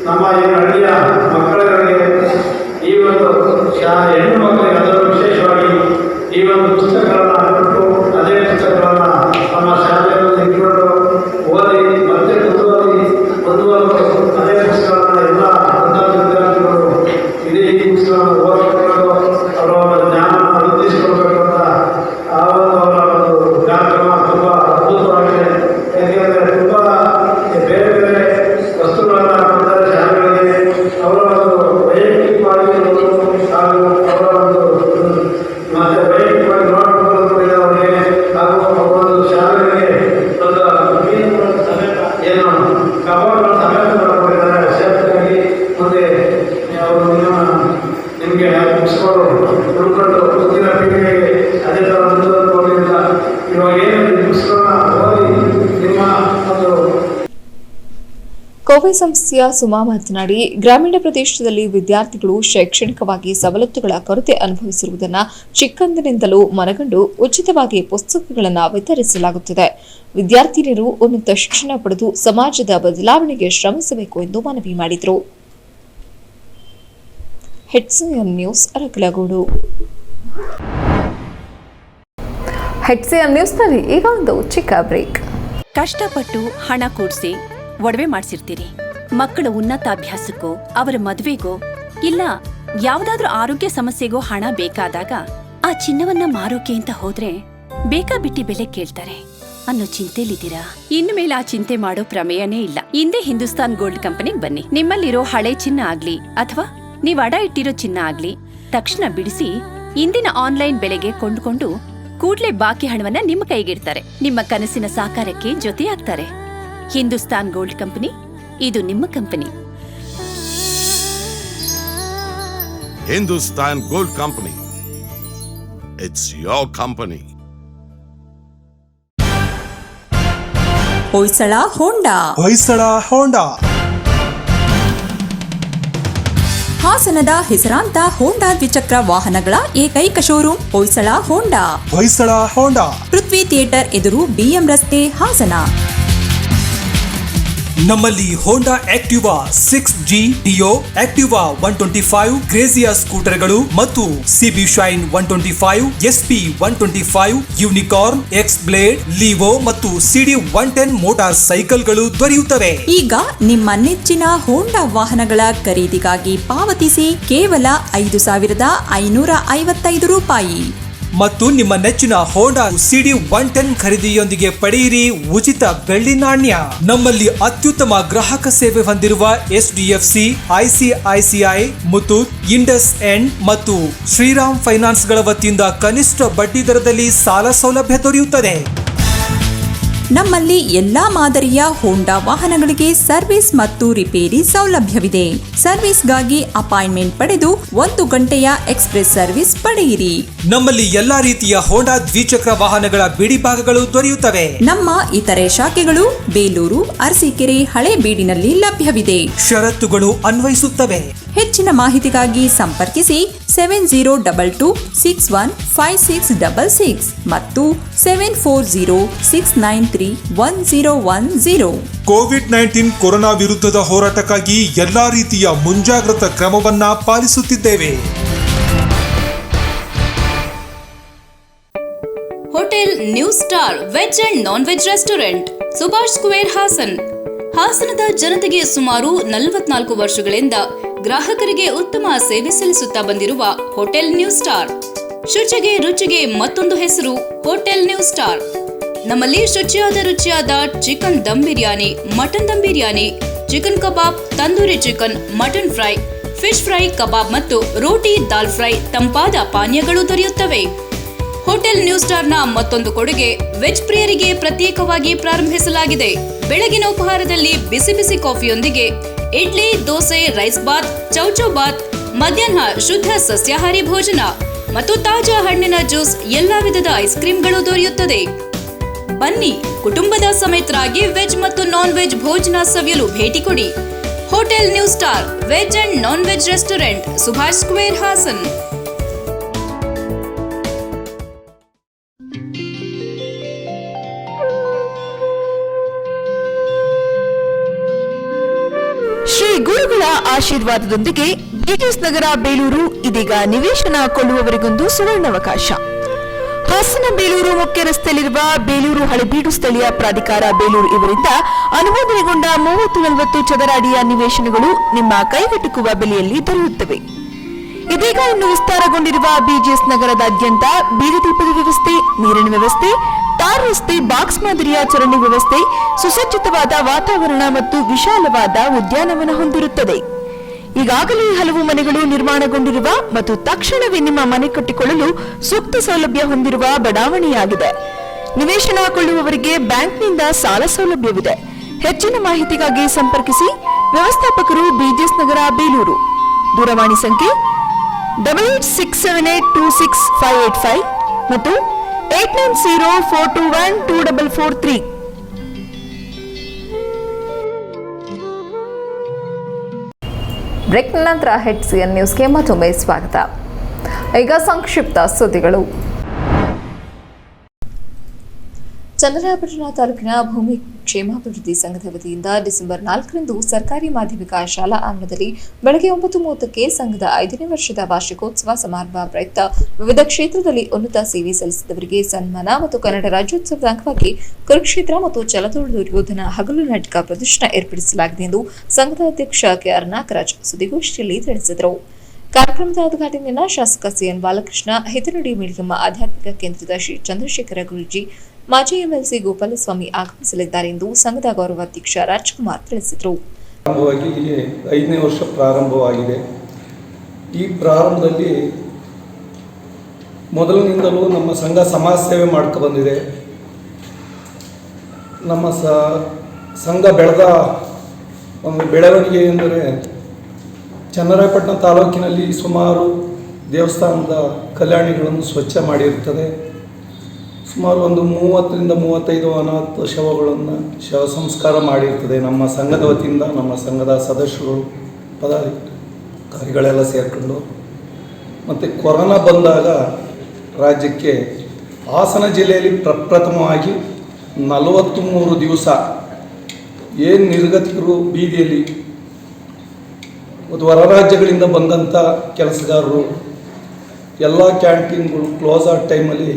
ನಮ್ಮ ಈ ಹಳ್ಳಿಯ ಮಕ್ಕಳಿಗೆ ಈ ಒಂದು ಹೆಣ್ಣು ಮಕ್ಕಳಿಗೆ ಅದರಲ್ಲೂ ವಿಶೇಷವಾಗಿ ಈ ಒಂದು ಪುಸ್ತಕಗಳನ್ನು ಕೊಟ್ಟು ಅದೇ ಪುಸ್ತಕಗಳನ್ನು ನಮ್ಮ ಶಾಲೆಯಲ್ಲಿ ಇಟ್ಕೊಂಡು ಓದಿ ಮತ್ತೆ ಮುಂದುವರೆದು ಅದೇ ಪುಸ್ತಕಗಳನ್ನು ಎಲ್ಲ ವಿದ್ಯಾರ್ಥಿಗಳು ಇದೇ ಈ ಪುಸ್ತಕವನ್ನು ಓದಿಕೊಂಡು ಅವರ ಜ್ಞಾನವನ್ನು ವೃದ್ಧಿಸಿಕೊಳ್ಬೇಕು ಅಂತ ಆ ಒಂದು ಅವರ ಒಂದು ಕಾರ್ಯಕ್ರಮ ತುಂಬ ಅದ್ಭುತವಾಗಿದೆ. ಯಾಕೆಂದರೆ ತುಂಬ ಬೇರೆ ಬೇರೆ ವಸ್ತುಗಳನ್ನು ಕೊಡ್ತಾರೆ ಶಾಲೆಗಳಿಗೆ. ಅವರ ಒಂದು ವೈಯಕ್ತಿಕವಾಗಿ ಹಾಗೂ ಅವರ ಒಂದು ಮತ್ತೆ ವೈಯಕ್ತಿಕವಾಗಿ ನೋಡಿಕೊಳ್ಳುವುದರಿಗೆ ಹಾಗೂ ಅವರೊಂದು ಶಾಲೆಗಳಿಗೆ ಒಂದು ಏನು ಕಬಾಡ್ಗಳ ಸಮೇತ ಮಾಡಿಕೊಂಡಿದ್ದಾರೆ. ವಿಶೇಷವಾಗಿ ಮುಂದೆ ಅವರು ನಿಮಗೆ ಪುಸ್ತಕಗಳು ಉಳ್ಕೊಂಡು ಮುಂದಿನ ಪೀಳಿಗೆಗೆ ಅದೇ ಥರ ಮುಂದುವರೆದುಕೊಂಡಿಲ್ಲ. ಇವಾಗ ಏನು ಪುಸ್ತಕಗಳನ್ನ ಓದಿ ನಿಮ್ಮ ಒಂದು ಕೋವೆ ಸಂಸ್ಥೆಯ ಸುಮಾ ಮಾತನಾಡಿ, ಗ್ರಾಮೀಣ ಪ್ರದೇಶದಲ್ಲಿ ವಿದ್ಯಾರ್ಥಿಗಳು ಶೈಕ್ಷಣಿಕವಾಗಿ ಸವಲತ್ತುಗಳ ಕೊರತೆ ಅನುಭವಿಸಿರುವುದನ್ನು ಚಿಕ್ಕಂದಿನಿಂದಲೂ ಮನಗಂಡು ಉಚಿತವಾಗಿ ಪುಸ್ತಕಗಳನ್ನು ವಿತರಿಸಲಾಗುತ್ತಿದೆ. ವಿದ್ಯಾರ್ಥಿನಿಯರು ಉನ್ನತ ಶಿಕ್ಷಣ ಪಡೆದು ಸಮಾಜದ ಬದಲಾವಣೆಗೆ ಶ್ರಮಿಸಬೇಕು ಎಂದು ಮನವಿ ಮಾಡಿದರು. HCM news Arkalgud. HCM ನ್ಯೂಸ್ನಲ್ಲಿ ಈಗ ಒಂದು ಚಿಕ್ಕ ಬ್ರೇಕ್. ಕಷ್ಟಪಟ್ಟು ಹಣ ಕೂಡಿಸಿ ಒಡವೆ ಮಾಡಿಸಿರ್ತೀರಿ. ಮಕ್ಕಳ ಉನ್ನತಾಭ್ಯಾಸಕ್ಕೋ ಅವರ ಮದುವೆಗೋ ಇಲ್ಲ ಯಾವುದಾದ್ರೂ ಆರೋಗ್ಯ ಸಮಸ್ಯೆಗೋ ಹಣ ಬೇಕಾದಾಗ ಆ ಚಿನ್ನವನ್ನ ಮಾರೋಕೆ ಅಂತ ಹೋದ್ರೆ ಬೇಕಾಬಿಟ್ಟಿ ಬೆಲೆ ಕೇಳ್ತಾರೆ ಅನ್ನೋ ಚಿಂತೆಲಿದ್ದೀರಾ? ಇನ್ನು ಮೇಲೆ ಆ ಚಿಂತೆ ಮಾಡೋ ಪ್ರಮೇಯನೇ ಇಲ್ಲ. ಹಿಂದೆ ಹಿಂದೂಸ್ತಾನ್ ಗೋಲ್ಡ್ ಕಂಪನಿಗೆ ಬನ್ನಿ. ನಿಮ್ಮಲ್ಲಿರೋ ಹಳೆ ಚಿನ್ನ ಆಗ್ಲಿ ಅಥವಾ ನೀವ್ ಅಡ ಇಟ್ಟಿರೋ ಚಿನ್ನ ಆಗ್ಲಿ ತಕ್ಷಣ ಬಿಡಿಸಿ ಇಂದಿನ ಆನ್ಲೈನ್ ಬೆಲೆಗೆ ಕೊಂಡುಕೊಂಡು ಕೂಡ್ಲೆ ಬಾಕಿ ಹಣವನ್ನ ನಿಮ್ಮ ಕೈಗಿಡ್ತಾರೆ. ನಿಮ್ಮ ಕನಸಿನ ಸಾಕಾರಕ್ಕೆ ಜೊತೆಯಾಗ್ತಾರೆ. ಹಿಂದೂಸ್ತಾನ್ ಗೋಲ್ಡ್ ಕಂಪನಿ, ಇದು ನಿಮ್ಮ company. Hindustan Gold Company. It's your company. Hoysala Honda. ಹಾಸನದ ಹೆಸರಾಂತ ಹೋಂಡಾ ದ್ವಿಚಕ್ರ ವಾಹನಗಳ ಏಕೈಕ showroom Hoysala Honda. Prithvi theatre ಎದುರು BM ರಸ್ತೆ, ಹಾಸನ. ನಮ್ಮಲ್ಲಿ Honda Activa 6G, Dio, Activa 125, Grazia ಸ್ಕೂಟರ್ಗಳು ಮತ್ತು CB shine 125, SP 125, Unicorn, X Blade, Livo ಮತ್ತು CD 110 ಮೋಟಾರ್ ಸೈಕಲ್ಗಳು ದೊರೆಯುತ್ತವೆ. ಈಗ ನಿಮ್ಮ ನೆಚ್ಚಿನ ಹೋಂಡಾ ವಾಹನಗಳ ಖರೀದಿಗಾಗಿ ಪಾವತಿಸಿ ಕೇವಲ 5,555 ರೂಪಾಯಿ. ಮತ್ತು ನಿಮ್ಮ ನೆಚ್ಚಿನ ಹೋಂಡಾ CD 110 ಖರೀದಿಯೊಂದಿಗೆ ಪಡೆಯಿರಿ ಉಚಿತ ಬೆಳ್ಳಿ ನಾಣ್ಯ. ನಮ್ಮಲ್ಲಿ ಅತ್ಯುತ್ತಮ ಗ್ರಾಹಕ ಸೇವೆ ಹೊಂದಿರುವ SDFC, ICICI, Muthoot, Indus end ಮತ್ತು ಶ್ರೀರಾಮ್ ಫೈನಾನ್ಸ್ ಗಳ ವತಿಯಿಂದ ಕನಿಷ್ಠ ಬಡ್ಡಿ ದರದಲ್ಲಿ ಸಾಲ ಸೌಲಭ್ಯ ದೊರೆಯುತ್ತದೆ. ನಮ್ಮಲ್ಲಿ ಎಲ್ಲಾ ಮಾದರಿಯ ಹೋಂಡಾ ವಾಹನಗಳಿಗೆ ಸರ್ವಿಸ್ ಮತ್ತು ರಿಪೇರಿ ಸೌಲಭ್ಯವಿದೆ. ಸರ್ವಿಸ್ಗಾಗಿ ಅಪಾಯಿಂಟ್ಮೆಂಟ್ ಪಡೆದು 1 ಗಂಟೆಯ ಎಕ್ಸ್ಪ್ರೆಸ್ ಸರ್ವಿಸ್ ಪಡೆಯಿರಿ. ನಮ್ಮಲ್ಲಿ ಎಲ್ಲಾ ರೀತಿಯ ಹೋಂಡಾ ದ್ವಿಚಕ್ರ ವಾಹನಗಳ ಬಿಡಿ ಭಾಗಗಳು ದೊರೆಯುತ್ತವೆ. ನಮ್ಮ ಇತರೆ ಶಾಖೆಗಳು ಬೇಲೂರು, ಅರಸೀಕೆರೆ, ಹಳೇಬೀಡಿನಲ್ಲಿ ಲಭ್ಯವಿದೆ. ಷರತ್ತುಗಳು ಅನ್ವಯಿಸುತ್ತವೆ. ಹೆಚ್ಚಿನ ಮಾಹಿತಿಗಾಗಿ ಸಂಪರ್ಕಿಸಿ 7022615666 ಮತ್ತು 7406931010. ಕೋವಿಡ್-19 ಕೊರೋನಾ ವಿರುದ್ಧದ ಹೋರಾಟಕ್ಕಾಗಿ ಎಲ್ಲಾ ರೀತಿಯ ಮುಂಜಾಗ್ರತಾ ಕ್ರಮವನ್ನ ಪಾಲಿಸುತ್ತಿದ್ದೇವೆ. Hotel new star veg and non veg restaurant, Subhash square, Hassan. ಹಾಸನದ ಜನತೆಗೆ ಸುಮಾರು 44 ವರ್ಷಗಳಿಂದ ಗ್ರಾಹಕರಿಗೆ ಉತ್ತಮ ಸೇವೆ ಸಲ್ಲಿಸುತ್ತಾ ಬಂದಿರುವ ಹೋಟೆಲ್ ನ್ಯೂ ಸ್ಟಾರ್. ಶುಚಿಗೆ ರುಚಿಗೆ ಮತ್ತೊಂದು ಹೆಸರು ಹೋಟೆಲ್ ನ್ಯೂ ಸ್ಟಾರ್. ನಮ್ಮಲ್ಲಿ ರುಚಿಯಾದ chicken dum biryani, mutton dum biryani, chicken kebab, tandoori chicken, mutton fry, fish fry, kebab ಮತ್ತು ರೋಟಿ, ದಾಲ್ ಫ್ರೈ, ತಂಪಾದ ಪಾನೀಯಗಳು ದೊರೆಯುತ್ತವೆ. ಹೋಟೆಲ್ ನ್ಯೂ ಸ್ಟಾರ್ನ ಮತ್ತೊಂದು ಕೊಡುಗೆ ವೆಜ್ ಪ್ರಿಯರಿಗೆ ಪ್ರತ್ಯೇಕವಾಗಿ ಪ್ರಾರಂಭಿಸಲಾಗಿದೆ. ಬೆಳಗಿನ ಉಪಹಾರದಲ್ಲಿ ಬಿಸಿ ಬಿಸಿ ಕಾಫಿಯೊಂದಿಗೆ ಇಡ್ಲಿ, ದೋಸೆ, ರೈಸ್ ಬಾತ್, ಚೌಚೌ ಬಾತ್, ಮಧ್ಯಾಹ್ನ ಶುದ್ಧ ಸಸ್ಯಾಹಾರಿ ಭೋಜನ ಮತ್ತು ತಾಜಾ ಹಣ್ಣಿನ ಜ್ಯೂಸ್, ಎಲ್ಲಾ ವಿಧದ ಐಸ್ ಕ್ರೀಮ್ಗಳು ದೊರೆಯುತ್ತದೆ. ಬನ್ನಿ, ಕುಟುಂಬದ ಸಮೇತರಾಗಿ ವೆಜ್ ಮತ್ತು ನಾನ್ ವೆಜ್ ಭೋಜನ ಸವಿಯಲು ಭೇಟಿ ಕೊಡಿ. Hotel new star veg and non veg restaurant, Subhash square, Hassan. Shri ಗುರುಗಳ ಆಶೀರ್ವಾದದೊಂದಿಗೆ ಬಿಟಿಎಸ್ ನಗರ ಬೇಲೂರು ಇದೀಗ ನಿವೇಶನ ಕೊಳ್ಳುವವರಿಗೊಂದು ಸುವರ್ಣಾವಕಾಶ. ಹಾಸನ ಬೇಲೂರು ಮುಖ್ಯ ರಸ್ತೆಯಲ್ಲಿರುವ ಬೇಲೂರು ಹಳೆಬೀಡು ಸ್ಥಳೀಯ ಪ್ರಾಧಿಕಾರ ಬೇಲೂರು ಇವರಿಂದ ಅನುಮೋದನೆಗೊಂಡ 30-40 ಚದರ ಅಡಿಯ ನಿವೇಶನಗಳು ನಿಮ್ಮ ಕೈಗೆಟುಕುವ ಬೆಲೆಯಲ್ಲಿ ದೊರೆಯುತ್ತವೆ. ಇದೀಗ ಇನ್ನು ವಿಸ್ತಾರಗೊಂಡಿರುವ ಬಿಜಿಎಸ್ ನಗರದಾದ್ಯಂತ ಬೀದಿದೀಪದ ವ್ಯವಸ್ಥೆ, ನೀರಿನ ವ್ಯವಸ್ಥೆ, ಟಾರ್ ರಸ್ತೆ, ಬಾಕ್ಸ್ ಮಾದರಿಯ ಚರಂಡಿ ವ್ಯವಸ್ಥೆ, ಸುಸಜ್ಜಿತವಾದ ವಾತಾವರಣ ಮತ್ತು ವಿಶಾಲವಾದ ಉದ್ಯಾನವನ ಹೊಂದಿರುತ್ತದೆ. ಈಗಾಗಲೇ ಹಲವು ಮನೆಗಳು ನಿರ್ಮಾಣಗೊಂಡಿರುವ ಮತ್ತು ತಕ್ಷಣವೇ ನಿಮ್ಮ ಮನೆ ಕಟ್ಟಿಕೊಳ್ಳಲು ಸೂಕ್ತ ಸೌಲಭ್ಯ ಹೊಂದಿರುವ ಬಡಾವಣೆಯಾಗಿದೆ. ನಿವೇಶನ ಕೊಳ್ಳುವವರಿಗೆ ಬ್ಯಾಂಕ್ನಿಂದ ಸಾಲ ಸೌಲಭ್ಯವಿದೆ. ಹೆಚ್ಚಿನ ಮಾಹಿತಿಗಾಗಿ ಸಂಪರ್ಕಿಸಿ. ವ್ಯವಸ್ಥಾಪಕರು ಬಿಜಿಎಸ್ ನಗರ ಬೇಲೂರು. ದೂರವಾಣಿ ಸಂಖ್ಯೆ 8867826585 ಮತ್ತು 8904212443. ಬ್ರೇಕ್ ನಂತರ HCN ನ್ಯೂಸ್ಗೆ ಮತ್ತೊಮ್ಮೆ ಸ್ವಾಗತ. ಈಗ ಸಂಕ್ಷಿಪ್ತ ಸುದ್ದಿಗಳು. ಚನ್ನರಾಯಪಟ್ಟಣ ತಾಲೂಕಿನ ಭೂಮಿ ಕ್ಷೇಮಾಭಿವೃದ್ಧಿ ಸಂಘದ ವತಿಯಿಂದ ಡಿಸೆಂಬರ್ 4ರಂದು ಸರ್ಕಾರಿ ಮಾಧ್ಯಮಿಕ ಶಾಲಾ ಆವರಣದಲ್ಲಿ ಬೆಳಗ್ಗೆ 9:30ಕ್ಕೆ ಸಂಘದ 5ನೇ ವರ್ಷದ ವಾರ್ಷಿಕೋತ್ಸವ ಸಮಾರಂಭ ಪ್ರಯುಕ್ತ ವಿವಿಧ ಕ್ಷೇತ್ರದಲ್ಲಿ ಉನ್ನತ ಸೇವೆ ಸಲ್ಲಿಸಿದವರಿಗೆ ಸನ್ಮಾನ ಮತ್ತು ಕನ್ನಡ ರಾಜ್ಯೋತ್ಸವದ ಅಂಗವಾಗಿ ಕುರುಕ್ಷೇತ್ರ ಮತ್ತು ಛಲದೋಳು ಯೋಧನ ಹಗಲು ನಾಟಕ ಪ್ರದರ್ಶನ ಏರ್ಪಡಿಸಲಾಗಿದೆ ಎಂದು ಸಂಘದ ಅಧ್ಯಕ್ಷ ಕೆಆರ್ ನಾಗರಾಜ್ ಸುದ್ದಿಗೋಷ್ಠಿಯಲ್ಲಿ ತಿಳಿಸಿದರು. ಕಾರ್ಯಕ್ರಮದ ಉದ್ಘಾಟನೆಯನ್ನು ಶಾಸಕ ಸಿಎನ್ ಬಾಲಕೃಷ್ಣ, ಹಿತನುಡಿ ಮೀಡಿಯಮ್ಮ ಆಧ್ಯಾತ್ಮಿಕ ಕೇಂದ್ರದ ಶ್ರೀ ಚಂದ್ರಶೇಖರ ಗುರೂಜಿ, ಮಾಜಿ ಎಂಎಲ್ಸಿ ಗೋಪಾಲಸ್ವಾಮಿ ಆಗಮಿಸಲಿದ್ದಾರೆ ಎಂದು ಸಂಘದ ಗೌರವಾಧ್ಯಕ್ಷ ರಾಜ್ಕುಮಾರ್ ತಿಳಿಸಿದರು. 5ನೇ ವರ್ಷ ಪ್ರಾರಂಭವಾಗಿದೆ. ಈ ಪ್ರಾರಂಭದಲ್ಲಿ ಮೊದಲಿನಿಂದಲೂ ನಮ್ಮ ಸಂಘ ಸಮಾಜ ಸೇವೆ ಮಾಡ್ಕೊ ಬಂದಿದೆ. ನಮ್ಮ ಸಂಘ ಬೆಳೆದ ಒಂದು ಬೆಳವಣಿಗೆ ಎಂದರೆ ಚನ್ನರಾಯಪಟ್ಟಣ ತಾಲೂಕಿನಲ್ಲಿ ಸುಮಾರು ದೇವಸ್ಥಾನದ ಕಲ್ಯಾಣಿಗಳನ್ನು ಸ್ವಚ್ಛ ಮಾಡಿರುತ್ತದೆ. ಸುಮಾರು ಒಂದು 30-35 ಅನಾಥ ಶವಗಳನ್ನು ಶವ ಸಂಸ್ಕಾರ ಮಾಡಿರ್ತದೆ. ನಮ್ಮ ಸಂಘದ ವತಿಯಿಂದ ನಮ್ಮ ಸಂಘದ ಸದಸ್ಯರು, ಪದಾಧಿಕಾರಿಗಳೆಲ್ಲ ಸೇರಿಕೊಂಡು. ಮತ್ತು ಕೊರೋನಾ ಬಂದಾಗ ರಾಜ್ಯಕ್ಕೆ ಹಾಸನ ಜಿಲ್ಲೆಯಲ್ಲಿ ಪ್ರಪ್ರಥಮವಾಗಿ 43 ದಿವಸ ಏನು ನಿರ್ಗತಿಕರು ಬೀದಿಯಲ್ಲಿ ಮತ್ತು ಹೊರ ರಾಜ್ಯಗಳಿಂದ ಬಂದಂಥ ಕೆಲಸಗಾರರು ಎಲ್ಲ ಕ್ಯಾಂಟೀನ್ಗಳು ಕ್ಲೋಸ್ ಆದ ಟೈಮಲ್ಲಿ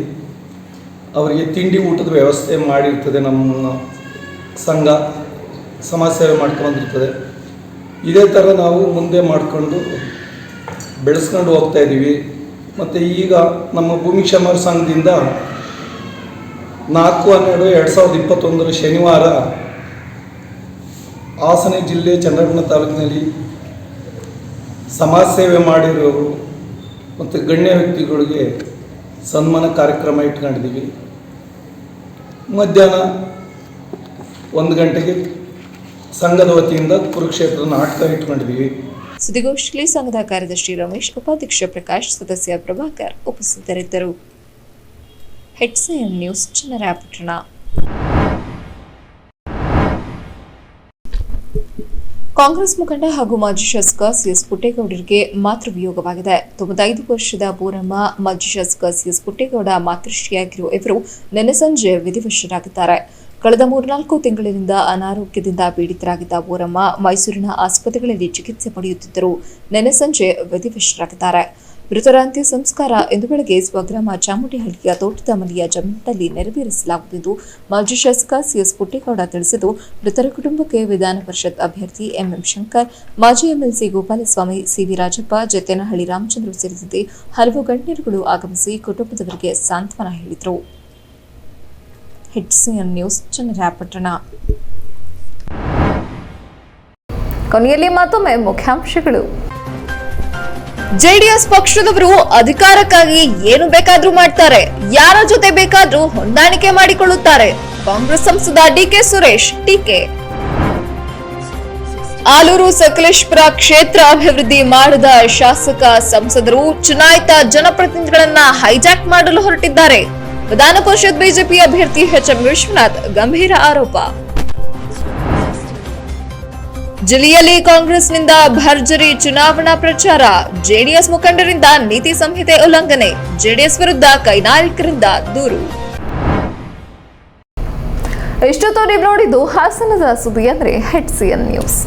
ಅವರಿಗೆ ತಿಂಡಿ ಊಟದ ವ್ಯವಸ್ಥೆ ಮಾಡಿರ್ತದೆ. ನಮ್ಮ ಸಂಘ ಸಮಾಜ ಸೇವೆ ಮಾಡ್ಕೊಂಡಿರ್ತದೆ. ಇದೇ ಥರ ನಾವು ಮುಂದೆ ಮಾಡಿಕೊಂಡು ಬೆಳೆಸ್ಕೊಂಡು ಹೋಗ್ತಾಯಿದ್ದೀವಿ. ಮತ್ತು ಈಗ ನಮ್ಮ ಭೂಮಿ ಕ್ಷೇಮ ಸಂಘದಿಂದ 4/12/2021 ಶನಿವಾರ ಹಾಸನ ಜಿಲ್ಲೆ ಚನ್ನರಾಯಪಟ್ಟಣ ತಾಲೂಕಿನಲ್ಲಿ ಸಮಾಜ ಸೇವೆ ಮಾಡಿರೋರು ಮತ್ತು ಗಣ್ಯ ವ್ಯಕ್ತಿಗಳಿಗೆ ಸನ್ಮಾನ ಕಾರ್ಯಕ್ರಮ ಇಟ್ಕೊಂಡಿದ್ದೀವಿ. ಮಧ್ಯಾಹ್ನ 1 ಗಂಟೆಗೆ ಸಂಘದ ವತಿಯಿಂದ ಕುರುಕ್ಷೇತ್ರ ನಾಟಕ ಇಟ್ಕೊಂಡಿದ್ದೀವಿ. ಸುದ್ದಿಗೋಷ್ಠಿಯಲ್ಲಿ ಸಂಘದ ಕಾರ್ಯದರ್ಶಿ ರಮೇಶ್, ಉಪಾಧ್ಯಕ್ಷ ಪ್ರಕಾಶ್, ಸದಸ್ಯ ಪ್ರಭಾಕರ್ ಉಪಸ್ಥಿತರಿದ್ದರು. HCN news, Channarayapatna. ಕಾಂಗ್ರೆಸ್ ಮುಖಂಡ ಹಾಗೂ ಮಾಜಿ ಶಾಸಕ ಸಿಎಸ್ ಪುಟ್ಟೇಗೌಡರಿಗೆ ಮಾತೃವಿಯೋಗವಾಗಿದೆ. 95 ವರ್ಷದ ಬೋರಮ್ಮ, ಮಾಜಿ ಶಾಸಕ ಸಿಎಸ್ ಪುಟ್ಟೇಗೌಡ ಮಾತೃಶ್ರೀಯಾಗಿರುವ ಇವರು ನಿನ್ನೆ ಸಂಜೆ ವಿಧಿವಶರಾಗಿದ್ದಾರೆ. ಕಳೆದ 3-4 ತಿಂಗಳಿನಿಂದ ಅನಾರೋಗ್ಯದಿಂದ ಪೀಡಿತರಾಗಿದ್ದ ಬೋರಮ್ಮ ಮೈಸೂರಿನ ಆಸ್ಪತ್ರೆಗಳಲ್ಲಿ ಚಿಕಿತ್ಸೆ ಪಡೆಯುತ್ತಿದ್ದರು. ನಿನ್ನೆ ಸಂಜೆ ವಿಧಿವಶರಾಗಿದ್ದಾರೆ. ಮೃತರ ಅಂತ್ಯ ಸಂಸ್ಕಾರ ಇಂದು ಬೆಳಗ್ಗೆ ಸ್ವಗ್ರಾಮ ಚಾಮುಂಡಿಹಳ್ಳಿಯ ತೋಟದ ಮನೆಯ ಜಮೀನಿನಲ್ಲಿ ನೆರವೇರಿಸಲಾಗುವುದು ಮಾಜಿ ಶಾಸಕ ಸಿಎಸ್ ಪುಟ್ಟೇಗೌಡ ತಿಳಿಸಿದ್ದು, ಮೃತರ ಕುಟುಂಬಕ್ಕೆ ವಿಧಾನ ಪರಿಷತ್ ಅಭ್ಯರ್ಥಿ ಎಂಎಂ ಶಂಕರ್, ಮಾಜಿ ಎಂಎಲ್ಸಿ ಗೋಪಾಲಸ್ವಾಮಿ, ಸಿವಿ ರಾಜಪ್ಪ, ಜತ್ತೇನಹಳ್ಳಿ ರಾಮಚಂದ್ರ ಸೇರಿದಂತೆ ಹಲವು ಗಣ್ಯರುಗಳು ಆಗಮಿಸಿ ಕುಟುಂಬದವರಿಗೆ ಸಾಂತ್ವನ ಹೇಳಿದರು. ಹಿಟ್ಸಿಎನ್ ನ್ಯೂಸ್, ಚನ್ನರಾಯಪಟ್ಟಣ. ಕೊನೆಯಲ್ಲಿ ಮತ್ತೊಮ್ಮೆ ಮುಖ್ಯಾಂಶಗಳು. ಜೆಡಿಎಸ್ ಪಕ್ಷದವರು ಅಧಿಕಾರಕ್ಕಾಗಿ ಏನು ಬೇಕಾದ್ರೂ ಮಾಡ್ತಾರೆ, ಯಾರ ಜೊತೆ ಬೇಕಾದ್ರೂ ಹೊಂದಾಣಿಕೆ ಮಾಡಿಕೊಳ್ಳುತ್ತಾರೆ. ಕಾಂಗ್ರೆಸ್ ಸಂಸದ ಡಿಕೆ ಸುರೇಶ್ ಟೀಕೆ. ಆಲೂರು ಸಕಲೇಶ್ಪುರ ಕ್ಷೇತ್ರ ಅಭಿವೃದ್ಧಿ ಮಾಡದ ಶಾಸಕ ಸಂಸದರು ಚುನಾಯಿತ ಜನಪ್ರತಿನಿಧಿಗಳನ್ನ ಹೈಜಾಕ್ ಮಾಡಲು ಹೊರಟಿದ್ದಾರೆ. ವಿಧಾನ ಪರಿಷತ್ ಬಿಜೆಪಿ ಅಭ್ಯರ್ಥಿ ಎಚ್ಎಂ ವಿಶ್ವನಾಥ್ ಗಂಭೀರ ಆರೋಪ. ಜಿಲ್ಲೆಯಲ್ಲಿ ಕಾಂಗ್ರೆಸ್ನಿಂದ ಭರ್ಜರಿ ಚುನಾವಣಾ ಪ್ರಚಾರ, ಜೆಡಿಎಸ್ ಮುಖಂಡರಿಂದ ನೀತಿ ಸಂಹಿತೆ ಉಲ್ಲಂಘನೆ, ಜೆಡಿಎಸ್ ವಿರುದ್ಧ ಕೈನಾಯಕರಿಂದ ದೂರು. ಇಷ್ಟೊತ್ತು ನೀವು ನೋಡಿದ್ದು ಹಾಸನದ ಸುದ್ದಿ ಅಂದ್ರೆ ಹಿಟ್ಸಿಎನ್ ನ್ಯೂಸ್.